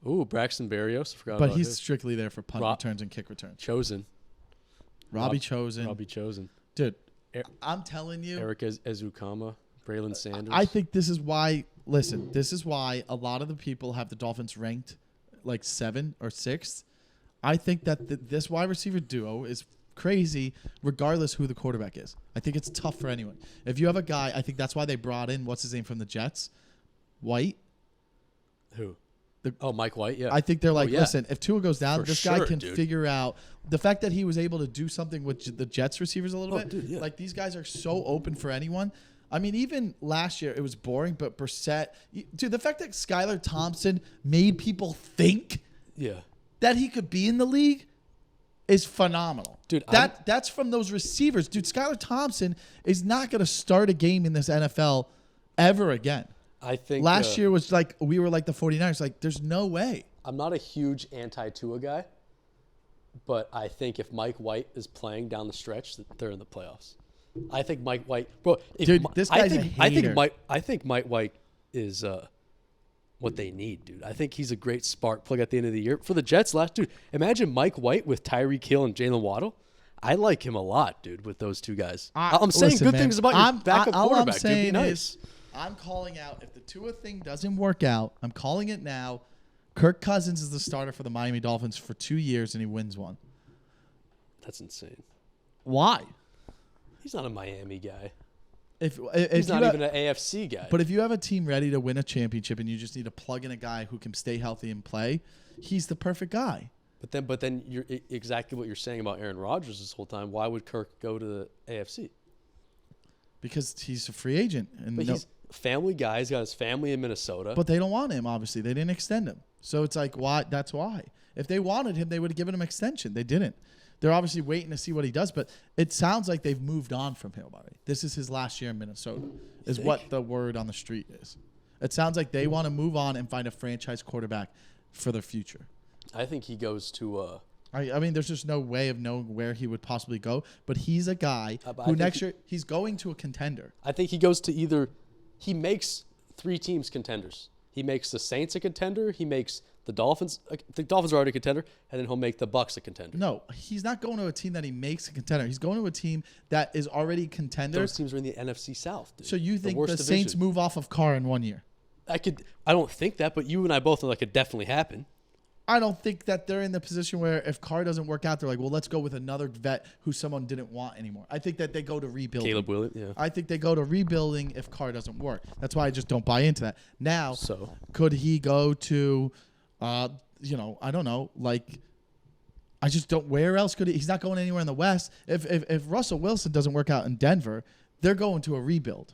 Ooh, Braxton Berrios. I forgot but about he's him. strictly there for punt returns and kick returns. Chosen. Robbie Chosen. Dude, I'm telling you. Eric Ezukama, Braylon Sanders. I think this is why a lot of the people have the Dolphins ranked like 7th or 6th. I think that this wide receiver duo is crazy regardless who the quarterback is. I think it's tough for anyone. If you have a guy, I think that's why they brought in, what's his name from the Jets? White? Who? Mike White, yeah. I think they're like, listen, if Tua goes down, this guy can dude. figure out. The fact that he was able to do something with the Jets receivers a little bit, dude, yeah. like these guys are so open for anyone. I mean, even last year it was boring, but Brissett, dude, the fact that Skylar Thompson made people think that he could be in the league is phenomenal. Dude, that's from those receivers. Dude, Skylar Thompson is not going to start a game in this NFL ever again. I think last year was like we were like the 49ers. Like, there's no way. I'm not a huge anti-Tua guy, but I think if Mike White is playing down the stretch, that they're in the playoffs. I think Mike White, bro. Dude, this guy's a hater. I think Mike White is what they need, dude. I think he's a great spark plug at the end of the year for the Jets. Dude, imagine Mike White with Tyreek Hill and Jalen Waddle. I like him a lot, dude. With those two guys, I'm saying good things about your backup quarterback. Dude, be nice. I'm calling out if the Tua thing doesn't work out. I'm calling it now. Kirk Cousins is the starter for the Miami Dolphins for 2 years, and he wins one. That's insane. Why? He's not a Miami guy. If he's not even an AFC guy. But if you have a team ready to win a championship and you just need to plug in a guy who can stay healthy and play, he's the perfect guy. But then you're exactly what you're saying about Aaron Rodgers this whole time. Why would Kirk go to the AFC? Because he's a free agent, and he's a family guy. He's got his family in Minnesota. But they don't want him. Obviously, they didn't extend him. So it's like, why? That's why. If they wanted him, they would have given him an extension. They didn't. They're obviously waiting to see what he does. But it sounds like they've moved on from him already. This is his last year in Minnesota, is what the word on the street is. It sounds like they want to move on and find a franchise quarterback for their future. I think he goes to. I mean, there's just no way of knowing where he would possibly go. But he's a guy who next year he's going to a contender. I think he goes to either. He makes 3 teams contenders. He makes the Saints a contender. He makes the Dolphins. The Dolphins are already a contender, and then he'll make the Bucs a contender. No, he's not going to a team that he makes a contender. He's going to a team that is already contender. Those teams are in the NFC South. Dude. So you think the Saints move off of Carr in 1 year? I don't think that, but you and I both know that could definitely happen. I don't think that they're in the position where if Carr doesn't work out, they're like, well, let's go with another vet who someone didn't want anymore. I think that they go to rebuilding. Caleb Williams, yeah. I think they go to rebuilding if Carr doesn't work. That's why I just don't buy into that. Now, could he go to, I don't know, like, I just don't. Where else could he? He's not going anywhere in the West. If Russell Wilson doesn't work out in Denver, they're going to a rebuild.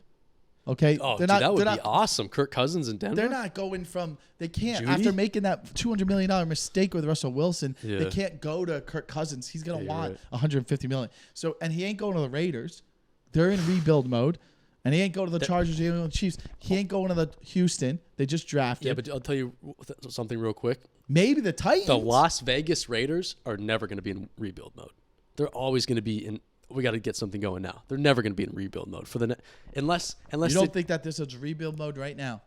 Okay, oh, dude, that would be awesome. Kirk Cousins in Denver. They're not going from. They can't Judy? after making that $200 million mistake with Russell Wilson. Yeah. They can't go to Kirk Cousins. He's gonna want right. $150 million. So and he ain't going to the Raiders. They're in rebuild mode, and he ain't going to the Chargers. He ain't going to the Chiefs. He ain't going to the Houston. They just drafted. Yeah, but I'll tell you something real quick. Maybe the Titans. The Las Vegas Raiders are never going to be in rebuild mode. They're always going to be in. We got to get something going now. They're never going to be in rebuild mode for the unless you don't think that this is rebuild mode right now.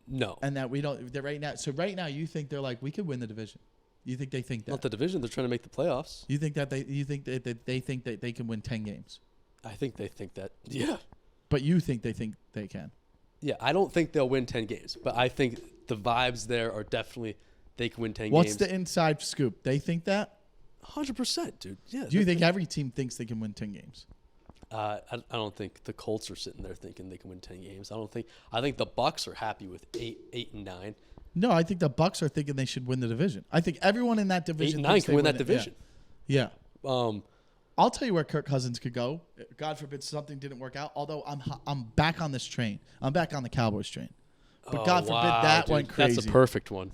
No, and that we don't. They're right now. So right now, you think they're like we could win the division. You think they think that? Not the division. They're trying to make the playoffs. You think that they? You think that they think that they can win 10 games? I think they think that. Yeah, but you think they can? Yeah, I don't think they'll win 10 games, but I think the vibes there are definitely they can win 10 games. What's the inside scoop? They think that. 100%, dude. Yeah. Do you think every team thinks they can win 10 games? I don't think the Colts are sitting there thinking they can win 10 games. I think the Bucks are happy with 8 and 9. No, I think the Bucks are thinking they should win the division. I think everyone in that division 8 and 9 can win that division. Yeah. I'll tell you where Kirk Cousins could go. God forbid something didn't work out. Although I'm back on this train. I'm back on the Cowboys train. But God forbid that went crazy. That's a perfect one.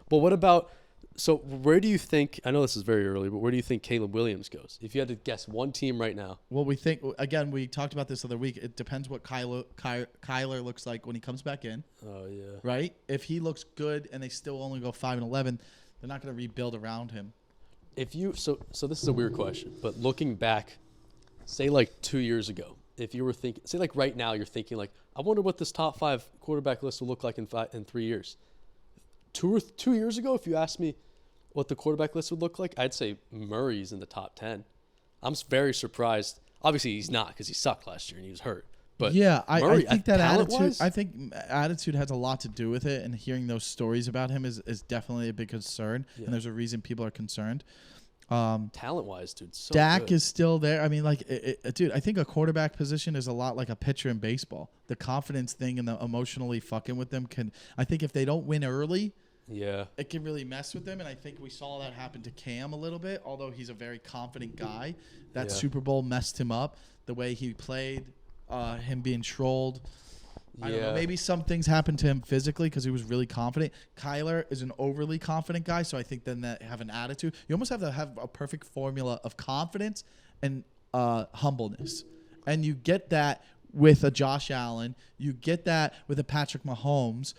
But what about? So where do you think? I know this is very early, but where do you think Caleb Williams goes? If you had to guess one team right now. Well, we think again. We talked about this the other week. It depends what Kyler looks like when he comes back in. Oh yeah. Right. If he looks good and they still only go 5-11, they're not going to rebuild around him. If you so this is a weird question, but looking back, say like 2 years ago, if you were thinking, say like right now, you're thinking like, I wonder what this top 5 quarterback list will look like in 3 years. 2 years ago, if you asked me what the quarterback list would look like, I'd say Murray's in the top 10. I'm very surprised. Obviously, he's not because he sucked last year and he was hurt. But yeah, Murray, I think that attitude. I think attitude has a lot to do with it, and hearing those stories about him is definitely a big concern. Yeah. And there's a reason people are concerned. Talent-wise, dude, so Dak good. is still there. I mean, like, dude, I think a quarterback position is a lot like a pitcher in baseball. The confidence thing and the emotionally fucking with them can. I think if they don't win early. Yeah, it can really mess with them, and I think we saw that happen to Cam a little bit. Although he's a very confident guy, that Super Bowl messed him up. The way he played, him being trolled. I don't know. Maybe some things happened to him physically because he was really confident. Kyler is an overly confident guy, so I think then that have an attitude. You almost have to have a perfect formula of confidence and humbleness, and you get that with a Josh Allen. You get that with a Patrick Mahomes.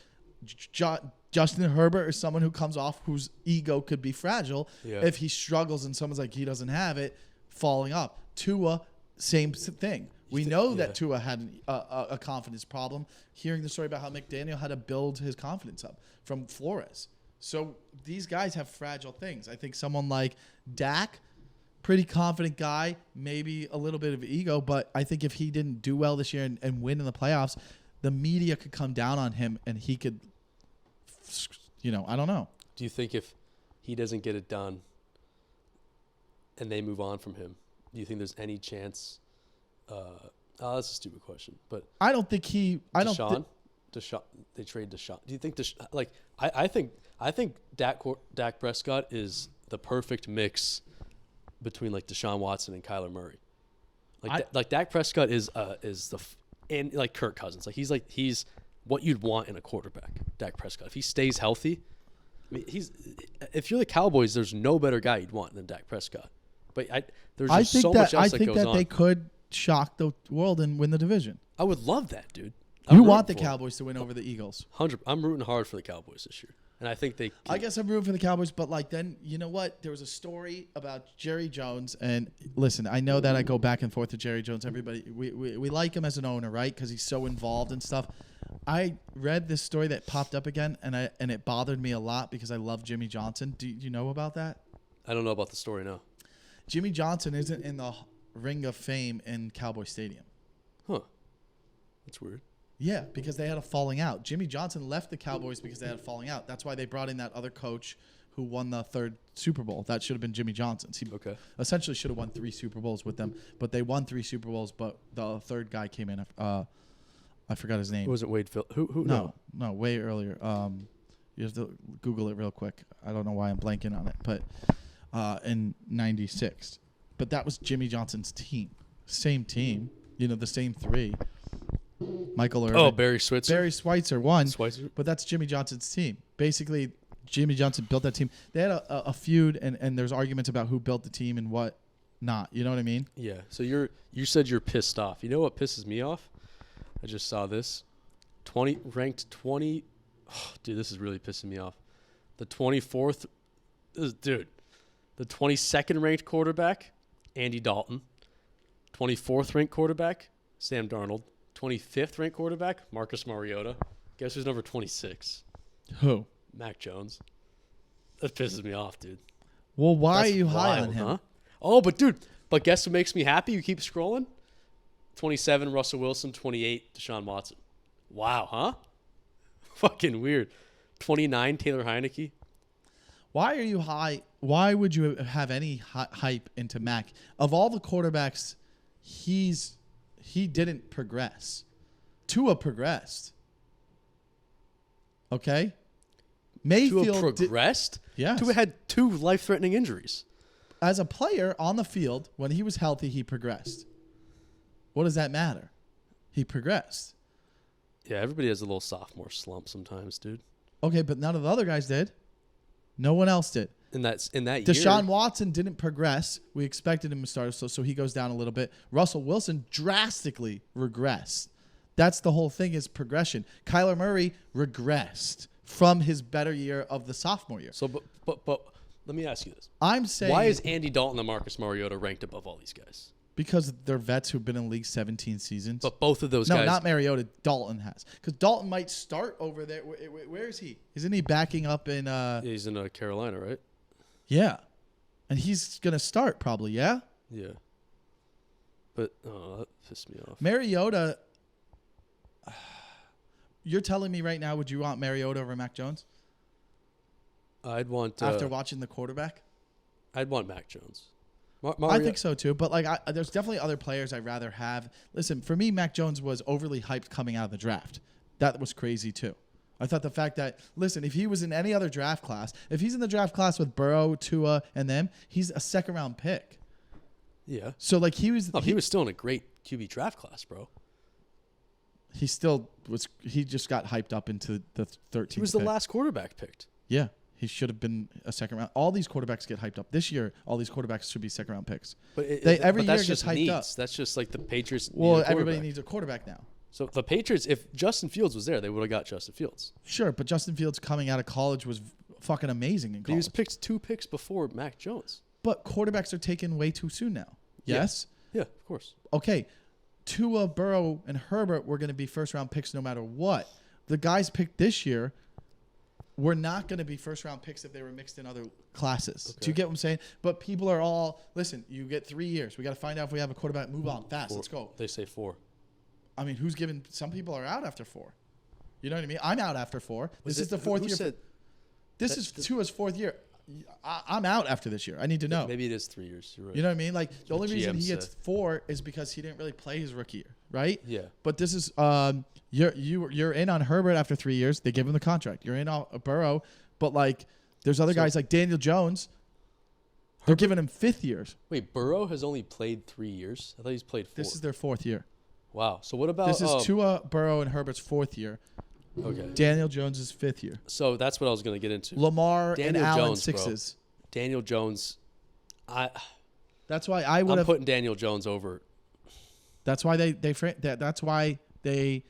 Justin Herbert is someone who comes off whose ego could be fragile if he struggles and someone's like he doesn't have it, falling up. Tua, same thing. We know that Tua had a confidence problem. Hearing the story about how McDaniel had to build his confidence up from Flores. So these guys have fragile things. I think someone like Dak, pretty confident guy, maybe a little bit of ego, but I think if he didn't do well this year and win in the playoffs, the media could come down on him and he could, I don't know. Do you think if he doesn't get it done and they move on from him, do you think there's any chance? That's a stupid question, but I don't think he. I don't. Deshaun. They trade Deshaun. Do you think I think Dak Prescott is the perfect mix between like Deshaun Watson and Kyler Murray. Like Dak Prescott is and like Kirk Cousins. Like he's what you'd want in a quarterback. Dak Prescott. If he stays healthy, I mean if you're the Cowboys, there's no better guy you'd want than Dak Prescott. But there's just so much else that goes on. I think that they could shock the world and win the division. I would love that, dude. You want the Cowboys to win over the Eagles. 100. I'm rooting hard for the Cowboys this year. And I think they can. I guess I'm rooting for the Cowboys, but then, you know what? There was a story about Jerry Jones. And listen, I know that I go back and forth to Jerry Jones. Everybody, we like him as an owner, right? Because he's so involved and stuff. I read this story that popped up again, and it bothered me a lot because I love Jimmy Johnson. Do you know about that? I don't know about the story, no. Jimmy Johnson isn't in the Ring of Fame in Cowboy Stadium. Huh. That's weird. Yeah, because they had a falling out. Jimmy Johnson left the Cowboys because they had a falling out. That's why they brought in that other coach who won the 3rd Super Bowl. That should have been Jimmy Johnson's. He essentially should have won 3 Super Bowls with them, but they won 3 Super Bowls, but the third guy came in. I forgot his name. It wasn't Wade Phil. Who? No, way earlier. You have to Google it real quick. I don't know why I'm blanking on it, but in 96. But that was Jimmy Johnson's team. Same team. The same 3. Michael Irvin. Oh, Barry Switzer. Barry Schweitzer won. Schweitzer. But that's Jimmy Johnson's team. Basically, Jimmy Johnson built that team. They had a feud, and there's arguments about who built the team and what not. You know what I mean? Yeah. So you said you're pissed off. You know what pisses me off? I just saw this. Ranked 20. Oh, dude, this is really pissing me off. The 24th. The 22nd ranked quarterback, Andy Dalton. 24th ranked quarterback, Sam Darnold. 25th ranked quarterback, Marcus Mariota. Guess who's number 26? Who? Mac Jones. That pisses me off, dude. Well, why That's are you high wild, on him? Huh? Oh, but guess what makes me happy? You keep scrolling. 27, Russell Wilson. 28, Deshaun Watson. Wow, huh? Fucking weird. 29, Taylor Heineke. Why are you high? Why would you have any hype into Mac? Of all the quarterbacks, he didn't progress. Tua progressed. Okay? Mayfield Tua progressed? Yes. Tua had 2 life-threatening injuries. As a player on the field, when he was healthy, he progressed. What does that matter? He progressed. Yeah, everybody has a little sophomore slump sometimes, dude. Okay, but none of the other guys did. No one else did. In that Deshaun year, Watson didn't progress. We expected him to start, so he goes down a little bit. Russell Wilson drastically regressed. That's the whole thing is progression. Kyler Murray regressed from his better year of the sophomore year. So, but let me ask you this: I'm saying why is Andy Dalton and Marcus Mariota ranked above all these guys? Because they're vets who've been in the league 17 seasons. But both of those no, guys. No, not Mariota. Dalton has. Because Dalton might start over there. Where is he? Isn't he backing up in... he's in Carolina, right? Yeah. And he's going to start probably, yeah? Yeah. But, that pissed me off. Mariota... You're telling me right now, would you want Mariota over Mac Jones? I'd want... After watching the quarterback? I'd want Mac Jones. I think so too, but there's definitely other players I'd rather have. Listen, for me, Mac Jones was overly hyped coming out of the draft. That was crazy too. I thought the fact that, listen, if he was in any other draft class, if he's in the draft class with Burrow, Tua, and them, he's a 2nd round pick. Yeah. So he was. He was still in a great QB draft class, bro. He still was. He just got hyped up into the 13th. He was the last quarterback picked. Yeah. He should have been a 2nd round. All these quarterbacks get hyped up. This year, all these quarterbacks should be 2nd round picks. But every year that's gets just hyped needs. up. That's just like the Patriots. Well, everybody needs a quarterback now. So the Patriots, if Justin Fields was there, they would have got Justin Fields. Sure, but Justin Fields coming out of college was fucking amazing in college. He was picked 2 picks before Mac Jones. But quarterbacks are taken way too soon now. Yes? Yeah, of course. Okay. Tua, Burrow, and Herbert were going to be 1st round picks no matter what. The guys picked this year were not going to be 1st round picks if they were mixed in other classes. Okay. Do you get what I'm saying? But people are all, listen, you get 3 years. We got to find out if we have a quarterback. Move on fast. 4. Let's go. They say 4. I mean, who's given? Some people are out after 4. You know what I mean? I'm out after 4. This is the 4th year. This is Tua's 4th year. I'm out after this year. I need to know. Maybe it is 3 years. You're right. You know what I mean? Like the only reason he gets said. 4 is because he didn't really play his rookie year, right? Yeah. But this is you're in on Herbert after 3 years. They give him the contract. You're in on Burrow, but like there's other guys like Daniel Jones. They're giving him 5th years. Wait, Burrow has only played 3 years. I thought he's played 4. This is their 4th year. Wow. So what about This is Tua, Burrow, and Herbert's 4th year. Okay. Daniel Jones' 5th year. So that's what I was going to get into. Lamar Daniel and Allen Jones, 6s. Daniel Jones. That's why I would I'm have putting Daniel Jones over. That's why that's why they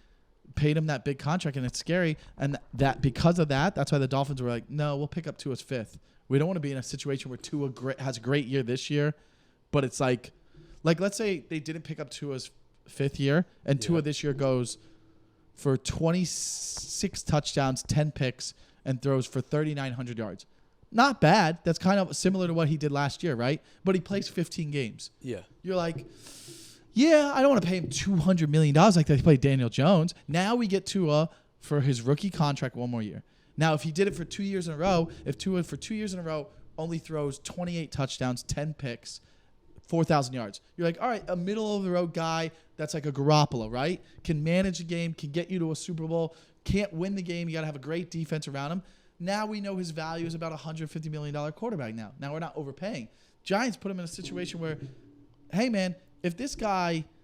paid him that big contract, and it's scary. And that because of that, that's why the Dolphins were like, no, we'll pick up Tua's 5th. We don't want to be in a situation where Tua has a great year this year, but it's like let's say they didn't pick up Tua's 5th year, and Tua this year goes for 26 touchdowns, 10 picks, and throws for 3,900 yards. Not bad. That's kind of similar to what he did last year, right? But he plays 15 games. Yeah. You're like, Yeah, I don't want to pay him $200 million like they played Daniel Jones. Now we get Tua for his rookie contract one more year. Now, if he did it for 2 years in a row, if Tua for 2 years in a row only throws 28 touchdowns, 10 picks, 4,000 yards, you're like, all right, a middle-of-the-road guy that's like a Garoppolo, right? Can manage the game, can get you to a Super Bowl, can't win the game. You got to have a great defense around him. Now we know his value is about a $150 million quarterback now. Now we're not overpaying. Giants put him in a situation where, hey, man, if this guy –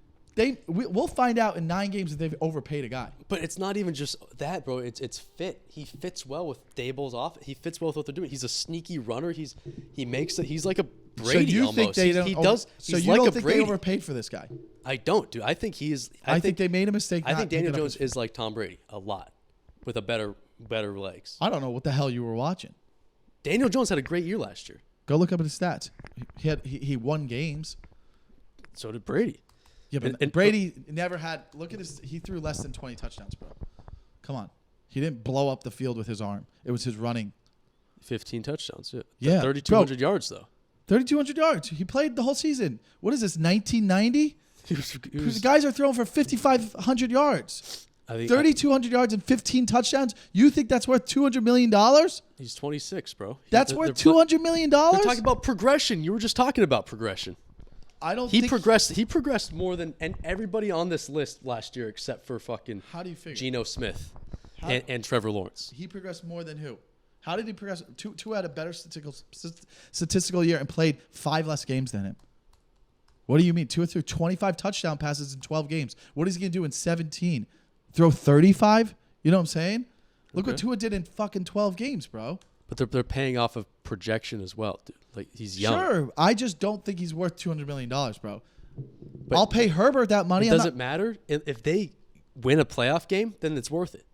we'll find out in 9 games if they've overpaid a guy. But it's not even just that, bro. It's fit. He fits well with Dable's off. He fits well with what they're doing. He's a sneaky runner. He's like a Brady so you almost. Think they don't he does. So he's you like don't a think Brady. they overpaid for this guy? I don't, dude. I think he is. I think they made a mistake. I think Daniel Jones is like Tom Brady a lot, with a better legs. I don't know what the hell you were watching. Daniel Jones had a great year last year. Go look up his stats. He won games. So did Brady. Yeah, but and Brady never had. Look at his. He threw less than 20 touchdowns, bro. Come on, he didn't blow up the field with his arm. It was his running. 15 touchdowns. Yeah, 3,200 yards though. 3,200 yards. He played the whole season. What is this? 1990. The guys are throwing for 5,500 yards. 3,200 yards and 15 touchdowns. You think that's worth $200 million? He's 26, bro. That's worth $200 million. They're talking about progression. You were just talking about progression. I don't. He progressed more than everybody on this list last year, except for fucking. How do you figure? Geno Smith and Trevor Lawrence. He progressed more than who? How did he progress? Two had a better statistical year and played 5 less games than him. What do you mean? Tua threw 25 touchdown passes in 12 games. What is he gonna do in 17? Throw 35? You know what I'm saying? Look what Tua did in fucking 12 games, bro. But they're paying off of projection as well, dude. Like, he's young. Sure. I just don't think he's worth $200 million, bro. But I'll pay Herbert that money. It doesn't matter. If they win a playoff game, then it's worth it.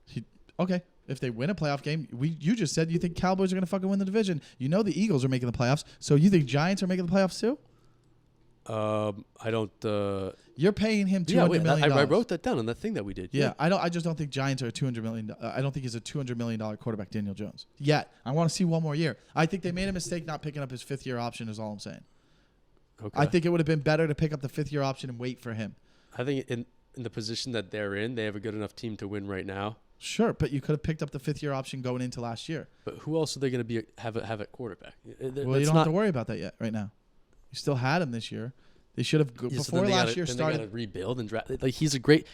Okay. If they win a playoff game, you just said you think Cowboys are going to fucking win the division. You know the Eagles are making the playoffs. So you think Giants are making the playoffs too? I don't. You're paying him $200 million. I wrote that down on that thing that we did. Yeah, I just don't think Giants are $200 million. I don't think he's a $200 million quarterback, Daniel Jones. Yet I want to see one more year. I think they made a mistake not picking up his 5th-year option. Is all I'm saying. Okay. I think it would have been better to pick up the 5th-year option and wait for him. I think in the position that they're in, they have a good enough team to win right now. Sure, but you could have picked up the 5th-year option going into last year. But who else are they going to have at quarterback? Well, you don't have to worry about that yet. Right now, you still had him this year. They should have before last year started. They got to rebuild and draft. Like he's a great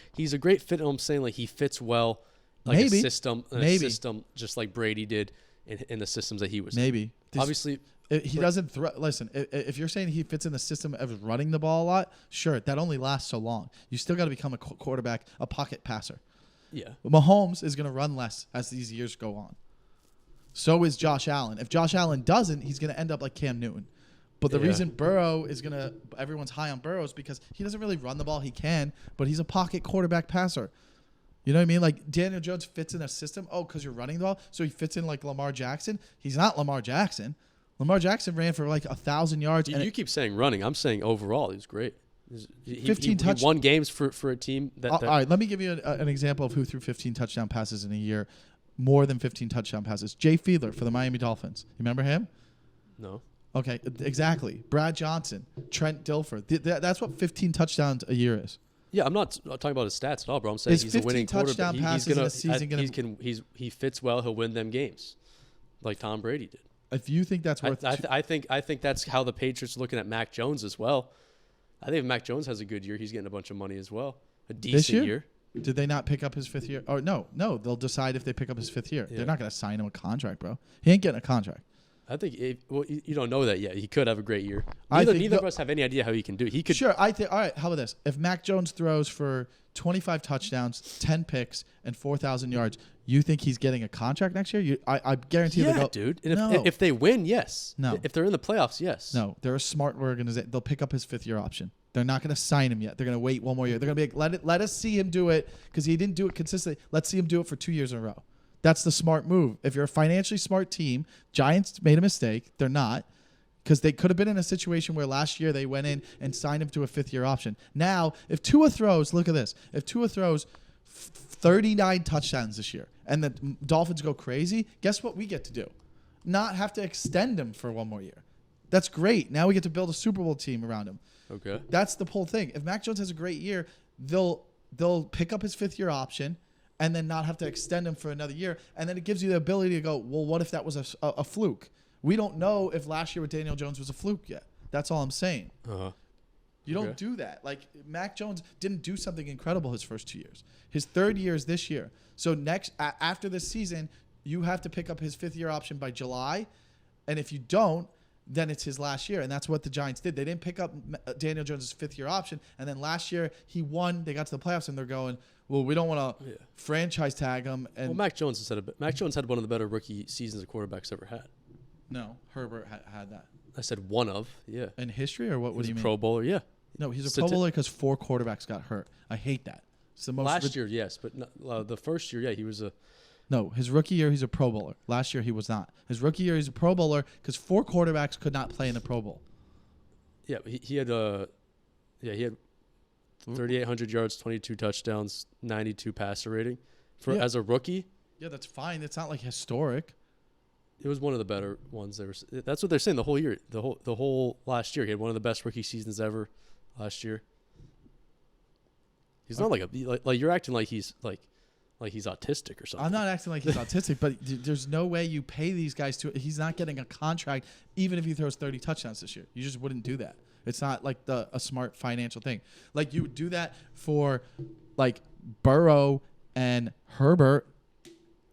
fit. I'm saying like he fits well, like maybe. a system just like Brady did in the systems that he was. Maybe obviously he doesn't. Listen, if you're saying he fits in the system of running the ball a lot, sure, that only lasts so long. You still got to become a quarterback, a pocket passer. Yeah, Mahomes is going to run less as these years go on. So is Josh Allen. If Josh Allen doesn't, he's going to end up like Cam Newton. But the reason Burrow is everyone's high on Burrow is because he doesn't really run the ball. He can, but he's a pocket quarterback passer. You know what I mean? Like Daniel Jones fits in a system. Oh, because you're running the ball, so he fits in like Lamar Jackson. He's not Lamar Jackson. Lamar Jackson ran for like 1,000 yards. You keep saying running. I'm saying overall, he's great. 15 touchdowns. He won games for a team. All right, let me give you an example of who threw 15 touchdown passes in a year. More than 15 touchdown passes. Jay Fiedler for the Miami Dolphins. You remember him? No. Okay, exactly. Brad Johnson, Trent Dilfer. That's what 15 touchdowns a year is. Yeah, I'm not talking about his stats at all, bro. I'm saying he's a winning quarterback. He fits well. He'll win them games, like Tom Brady did. If you think that's worth, I think that's how the Patriots are looking at Mac Jones as well. I think if Mac Jones has a good year, he's getting a bunch of money as well. A decent year. Did they not pick up his 5th year? Or no, they'll decide if they pick up his 5th year. Yeah. They're not going to sign him a contract, bro. He ain't getting a contract. I think you don't know that yet. He could have a great year. Neither of us have any idea how he can do it. He could. Sure. All right. How about this? If Mac Jones throws for 25 touchdowns, 10 picks, and 4,000 yards, you think he's getting a contract next year? I guarantee. Yeah, dude. And if they win, yes. No. If they're in the playoffs, yes. No. They're a smart organization. They'll pick up his 5th-year option. They're not going to sign him yet. They're going to wait one more year. They're going to be like, let us see him do it because he didn't do it consistently. Let's see him do it for 2 years in a row. That's the smart move. If you're a financially smart team, Giants made a mistake. They're not, because they could have been in a situation where last year they went in and signed him to a 5th-year option. Now, if Tua throws, look at this. If Tua throws 39 touchdowns this year and the Dolphins go crazy, guess what we get to do? Not have to extend him for one more year. That's great. Now we get to build a Super Bowl team around him. Okay. That's the whole thing. If Mac Jones has a great year, they'll pick up his 5th-year option and then not have to extend him for another year. And then it gives you the ability to go, well, what if that was a fluke? We don't know if last year with Daniel Jones was a fluke yet. That's all I'm saying. Uh-huh. You don't do that. Like, Mac Jones didn't do something incredible his first 2 years. His 3rd year is this year. So after this season, you have to pick up his 5th-year option by July. And if you don't, then it's his last year. And that's what the Giants did. They didn't pick up Daniel Jones' 5th-year option. And then last year, he won. They got to the playoffs, and they're going, well, we don't want to franchise tag him. And Well, Mac Jones had one of the better rookie seasons a quarterback's ever had. No, Herbert had that. I said one of, yeah. In history, or what do you mean? Pro Bowler, yeah. No, he's a Pro Bowler because 4 quarterbacks got hurt. I hate that. It's the most Last year, yes, but the first year, yeah, he was a. No, his rookie year, he's a Pro Bowler. Last year, he was not. His rookie year, he's a Pro Bowler because 4 quarterbacks could not play in the Pro Bowl. Yeah, he had 3,800 yards, 22 touchdowns, 92 passer rating as a rookie. Yeah, that's fine. It's not like historic. It was one of the better ones. That's what they're saying the whole year. The whole last year, he had one of the best rookie seasons ever last year. He's not like you're acting like he's like he's autistic or something. I'm not acting like he's autistic, but there's no way you pay these guys to. He's not getting a contract even if he throws 30 touchdowns this year. You just wouldn't do that. It's not like a smart financial thing. Like, you would do that for like Burrow and Herbert.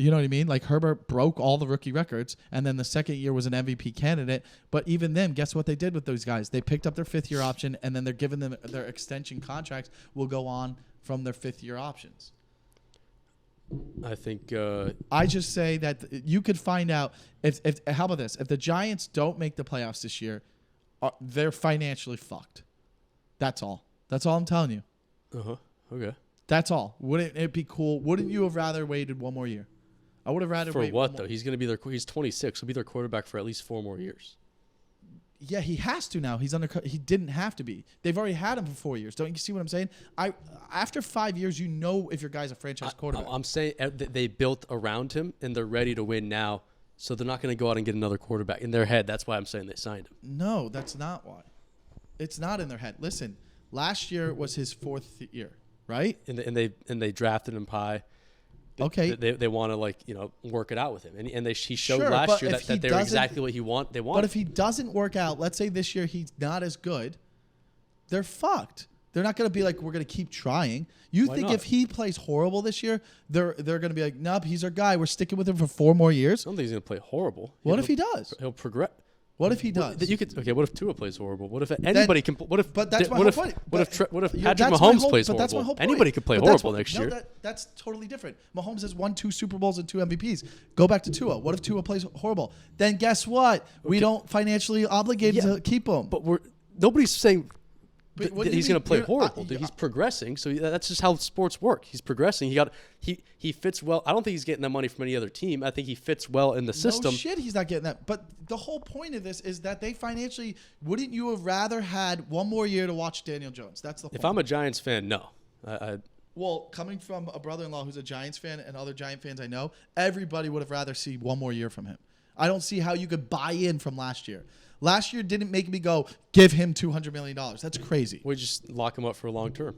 You know what I mean? Like, Herbert broke all the rookie records, and then the second year was an MVP candidate. But even then, guess what they did with those guys? They picked up their 5th-year option, and then they're giving them their extension contracts will go on from their 5th-year options. I think I just say that you could find out if how about this? If the Giants don't make the playoffs this year, they're financially fucked. That's all. That's all I'm telling you. Okay. That's all. Wouldn't it be cool? Wouldn't you have rather waited one more year? I would have rather for what though? He's going to be he's 26. He'll be their quarterback for at least 4 more years. Yeah, he has to now. He didn't have to be. They've already had him for 4 years. Don't you see what I'm saying? After 5 years, you know if your guy's a franchise quarterback. I'm saying they built around him and they're ready to win now. So they're not going to go out and get another quarterback in their head. That's why I'm saying they signed him. No, that's not why. It's not in their head. Listen, last year was his 4th year, right? And they drafted him high. Okay. They want to work it out with him, and he showed last year that they were exactly what they want. But if he doesn't work out, let's say this year he's not as good, they're fucked. They're not going to be like, we're going to keep trying. Why think not? If he plays horrible this year, they're going to be like, nope, he's our guy. We're sticking with him for 4 more years. I don't think he's going to play horrible. What if he does? He'll progress. What if he does? What if Tua plays horrible? What if anybody can? What if? But that's my whole point. What if Patrick Mahomes plays horrible? That's my whole point. Anybody could play horrible next year. That's totally different. Mahomes has won 2 Super Bowls and 2 MVPs. Go back to Tua. What if Tua plays horrible? Then guess what? We don't financially obligated to keep him. But nobody's saying he's going to play horrible. He's progressing, so that's just how sports work. He's progressing. He fits well. I don't think he's getting that money from any other team. I think he fits well in the system. No shit, he's not getting that. But the whole point of this is that they financially wouldn't you have rather had 1 more year to watch Daniel Jones? That's the point. If I'm a Giants fan, no. Well, coming from a brother-in-law who's a Giants fan and other Giant fans I know, everybody would have rather see 1 more year from him. I don't see how you could buy in from last year. Last year didn't make me go, give him $200 million. That's crazy. We just lock him up for a long term.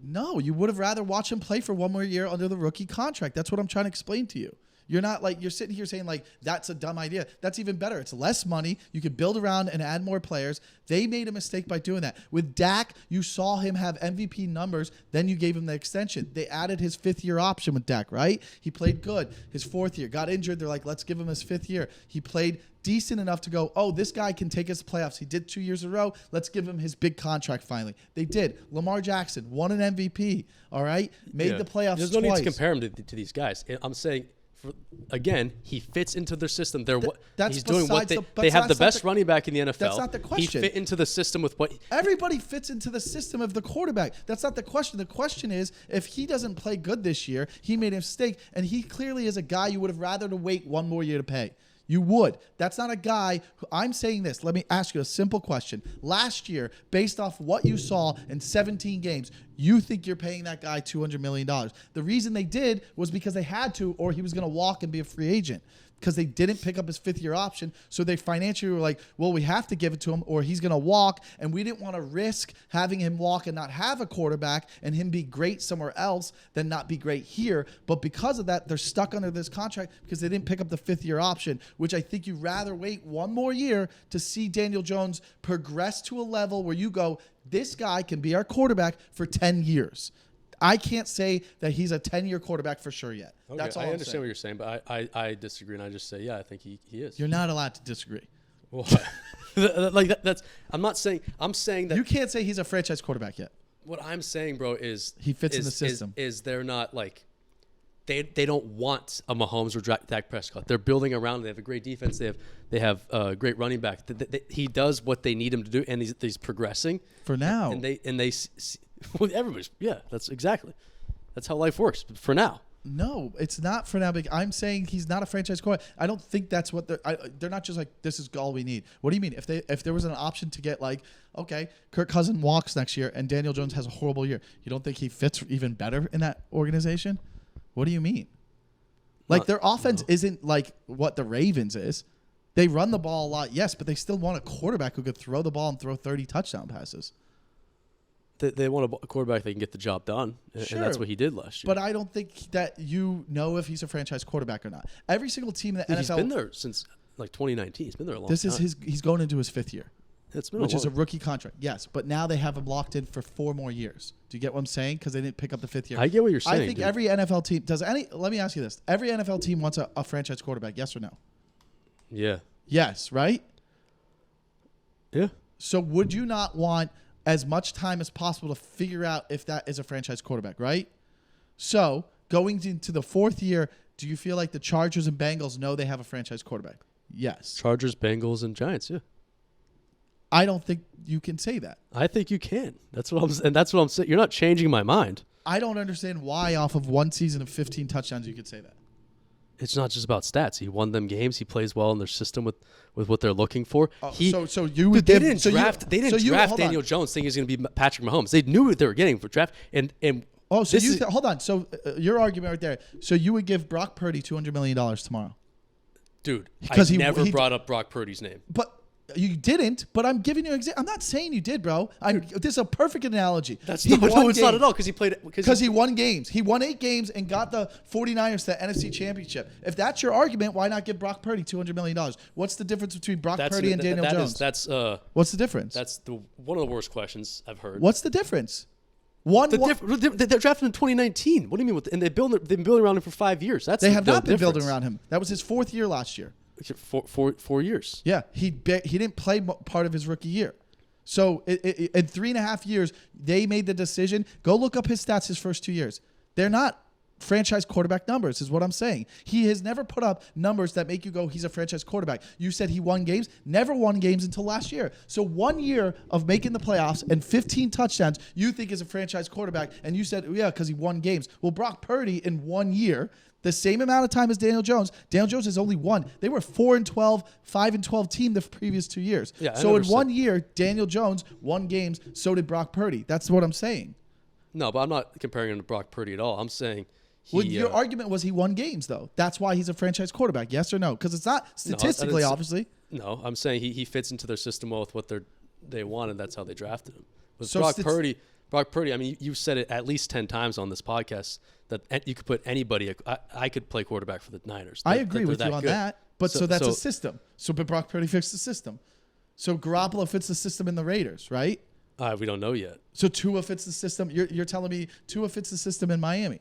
No, you would have rather watched him play for 1 more year under the rookie contract. That's what I'm trying to explain to you. You're not you're sitting here saying that's a dumb idea. That's even better. It's less money. You could build around and add more players. They made a mistake by doing that. With Dak, you saw him have MVP numbers. Then you gave him the extension. They added his 5th-year option with Dak, right? He played good. His 4th year. Got injured. They're like, let's give him his 5th year. He played decent enough to go, oh, this guy can take us to playoffs. He did 2 years in a row. Let's give him his big contract finally. They did. Lamar Jackson won an MVP, all right? Made the playoffs There's no need to compare him to these guys. I'm saying, again, he fits into their system. He's doing what they have the best running back in the NFL. That's not the question. He fit into the system with what everybody fits into the system of the quarterback. That's not the question. The question is, if he doesn't play good this year, he made a mistake, and he clearly is a guy you would have rather to wait 1 more year to pay. You would. That's not a guy who, I'm saying this. Let me ask you a simple question. Last year, based off what you saw in 17 games, you think you're paying that guy $200 million. The reason they did was because they had to, or he was going to walk and be a free agent. because they didn't pick up his 5th-year option. So they financially were like, well, we have to give it to him or he's going to walk. And we didn't want to risk having him walk and not have a quarterback and him be great somewhere else than not be great here. But because of that, they're stuck under this contract because they didn't pick up the 5th-year option, which I think you'd rather wait one more year to see Daniel Jones progress to a level where you go, this guy can be our quarterback for 10 years. I can't say that he's a 10-year quarterback for sure yet. Okay, That's all I I'm understand saying. what you're saying, but I disagree, and I just say, yeah, I think he is. You're not allowed to disagree. Well, that's. I'm not saying. I'm saying that You can't say he's a franchise quarterback yet. what I'm saying, bro, is He fits in the system. Is they're not like they don't want a Mahomes or Dak Prescott. They're building around him. They have a great defense. They have a great running back. He does what they need him to do, and he's progressing For now. And they well, everybody's that's how life works for now. No, it's not for now. I'm saying he's not a franchise quarterback. I don't think that's what they're not just like, this is all we need. What do you mean? If there was an option to get like, okay, Kirk Cousins walks next year and Daniel Jones has a horrible year, you don't think he fits even better in that organization? What do you mean? Like their offense isn't like what the Ravens is. They run the ball a lot, yes, but they still want a quarterback who could throw the ball and throw 30 touchdown passes. They want a quarterback that can get the job done, Sure. and that's what he did last year. But I don't think that you know if he's a franchise quarterback or not. Every single team in the NFL. He's been there since like 2019. He's been there a long time. This is he's going into his 5th year, which is a rookie contract. Yes, but now they have him locked in for 4 more years. Do you get what I'm saying? Because they didn't pick up the 5th year. I get what you're saying. I think every NFL team let me ask you this. Every NFL team wants a franchise quarterback, yes or no? Yeah. Yes, right? Yeah. So would you not want as much time as possible to figure out if that is a franchise quarterback, right? So going into the 4th year, do you feel like the Chargers and Bengals know they have a franchise quarterback? Yes. Chargers, Bengals, and Giants. Yeah. I don't think you can say that. I think you can. That's what I'm saying. You're not changing my mind. I don't understand why off of one season of 15 touchdowns you could say that. It's not just about stats. He won them games. He plays well in their system with what they're looking for. So you would they give, didn't so draft. You, they didn't so you, draft Daniel Jones thinking he's going to be Patrick Mahomes. They knew what they were getting for draft. And oh, so you hold on. So your argument right there. So you would give Brock Purdy $200 million tomorrow, dude? Because I never brought up Brock Purdy's name. But you didn't. But I'm giving you an example. I'm not saying you did, bro. This is a perfect analogy. That's not at all because he played because he won games. He won 8 games and got the 49ers to the NFC Championship. If that's your argument, why not give Brock Purdy $200 million? What's the difference between Brock Purdy and Daniel Jones? What's the difference? That's one of the worst questions I've heard. What's the difference? They're drafted in 2019. What do you mean? And they've been building around him for 5 years. They have not been building around him. That was his 4th year last year. 4 years. Yeah, he didn't play part of his rookie year. So in 3.5 years, they made the decision. Go look up his stats his first 2 years. They're not franchise quarterback numbers is what I'm saying. He has never put up numbers that make you go, he's a franchise quarterback. You said he won games. Never won games until last year. So 1 year of making the playoffs and 15 touchdowns you think is a franchise quarterback. And you said, yeah, because he won games. Well, Brock Purdy in 1 year, the same amount of time as Daniel Jones. Daniel Jones has only won. They were 4-12, 5-12 team the previous 2 years. Yeah, so in 1 year, Daniel Jones won games. So did Brock Purdy. That's what I'm saying. No, but I'm not comparing him to Brock Purdy at all. I'm saying your argument was he won games, though. That's why he's a franchise quarterback. Yes or no? Because it's not statistically, obviously. No, I'm saying he fits into their system well with what they want, and that's how they drafted him. With So Brock Purdy, I mean, you've said it at least 10 times on this podcast that you could put anybody. I could play quarterback for the Niners. I agree with you on that. But so that's a system. But Brock Purdy fits the system. So Garoppolo fits the system in the Raiders, right? We don't know yet. So Tua fits the system. You're telling me Tua fits the system in Miami.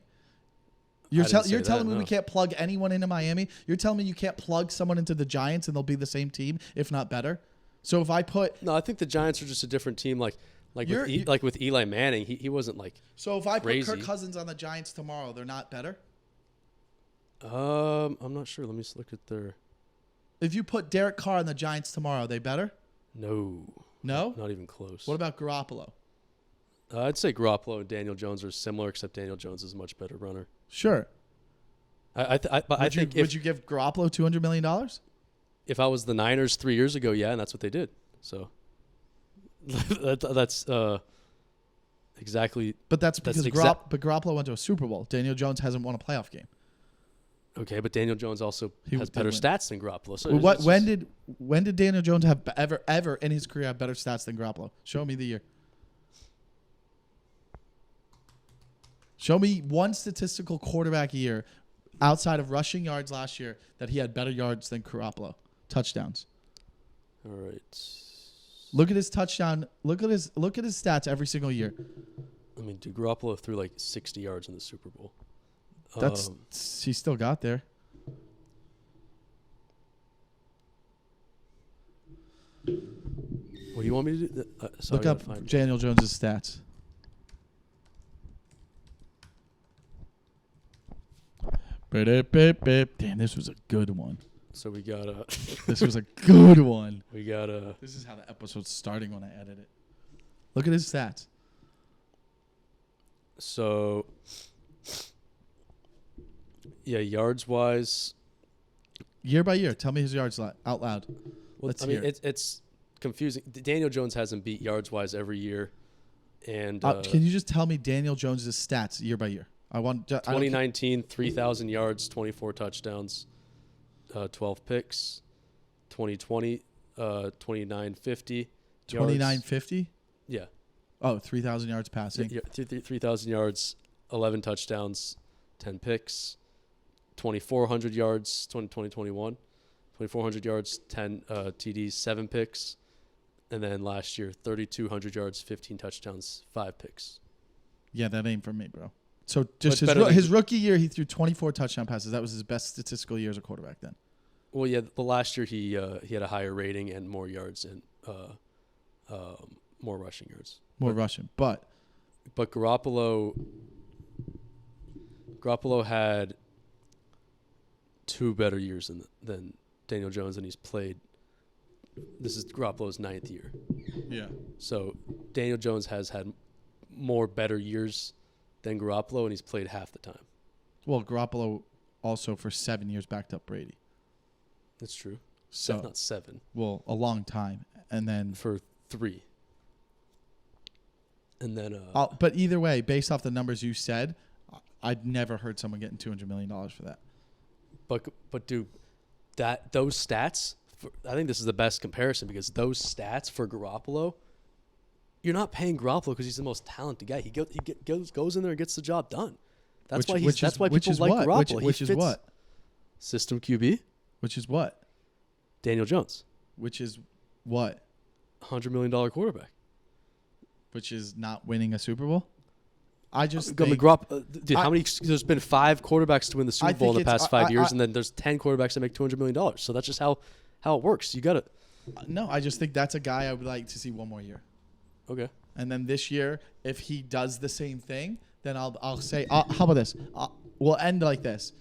You're telling me we can't plug anyone into Miami. You're telling me you can't plug someone into the Giants and they'll be the same team, if not better. So if I put I think the Giants are just a different team. Like with Eli Manning, he wasn't like. So if I crazy. put Kirk Cousins on the Giants tomorrow, they're not better. I'm not sure. Let me just look at their. If you put Derek Carr on the Giants tomorrow, are they better? No. Not even close. What about Garoppolo? I'd say Garoppolo and Daniel Jones are similar, except Daniel Jones is a much better runner. Sure. Would you give Garoppolo $200 million? If I was the Niners 3 years ago, yeah, and that's what they did. So that's exactly. But that's because Garoppolo went to a Super Bowl. Daniel Jones hasn't won a playoff game. Okay, but Daniel Jones also He has did better win. stats than Garoppolo. So Well, it's when just- did Daniel Jones have ever in his career have better stats than Garoppolo? Show me the year. Show me one statistical quarterback year outside of rushing yards last year that he had better yards than Garoppolo. Touchdowns. All right. Look at his touchdown. Look at his stats every single year. I mean, dude, Garoppolo threw like 60 yards in the Super Bowl. That's he still got there. What do you want me to do? Look up Daniel Jones' stats. Damn, this was a good one. So we got This was a good one. we got This is how the episode's starting when I edit it. Look at his stats. So yeah, yards wise. Year by year. Tell me his yards out loud. Well, Let's I mean, hear it. it's confusing. Daniel Jones hasn't beat yards wise every year, and Can you just tell me Daniel Jones' stats year by year? I want 2019, 3,000 yards, 24 touchdowns, 12 picks. 2020, 2950. 2950. Yeah. Oh, 3,000 yards passing. Yeah, 3,000 yards, 11 touchdowns, 10 picks. 2,400 yards, 2021. 2,400 yards, 10 TDs, 7 picks. And then last year, 3,200 yards, 15 touchdowns, 5 picks. Yeah, that ain't for me, bro. So just But his rookie year, he threw 24 touchdown passes. That was his best statistical year as a quarterback then. Well, yeah, the last year he had a higher rating and more yards and more rushing yards. More rushing. But Garoppolo had 2 better years than Daniel Jones, and he's played. This is Garoppolo's 9th year. yeah. So Daniel Jones has had more better years than Garoppolo, and he's played half the time. Well, Garoppolo also for 7 years backed up Brady. That's true. So Not 7. well, a long time, and then For 3. And then but either way, based off the numbers you said, I'd never heard someone getting $200 million for that. But dude, those stats, I think this is the best comparison because those stats for Garoppolo, you're not paying Garoppolo because he's the most talented guy. He goes in there and gets the job done. That's why people like Garoppolo. Which is what? System QB. Which is what? Daniel Jones. Which is what? $100 million quarterback. Which is not winning a Super Bowl? I just think, dude, how many? There's been 5 quarterbacks to win the Super Bowl in the past 5 years, and then there's 10 quarterbacks that make $200 million. So that's just how it works. You got to. No, I just think that's a guy I would like to see one more year. Okay. And then this year, if he does the same thing, then I'll say, how about this? We'll end like this.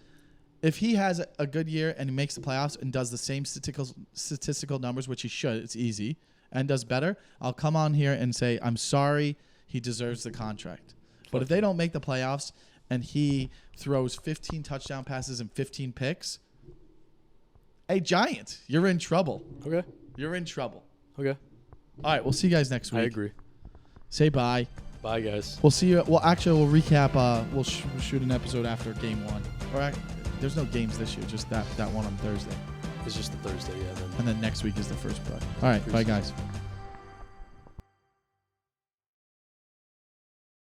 If he has a good year and he makes the playoffs and does the same statistical numbers, which he should, it's easy, and does better, I'll come on here and say, I'm sorry, he deserves the contract. But if they don't make the playoffs and he throws 15 touchdown passes and 15 picks, hey, Giant, you're in trouble. Okay. You're in trouble. Okay. All right, we'll see you guys next week. I agree. Say bye. Bye, guys. We'll see you. Well, actually, we'll recap. We'll shoot an episode after game 1. Or there's no games this year, just that one on Thursday. It's just the Thursday, yeah. And then next week is the first play. All right, bye, guys.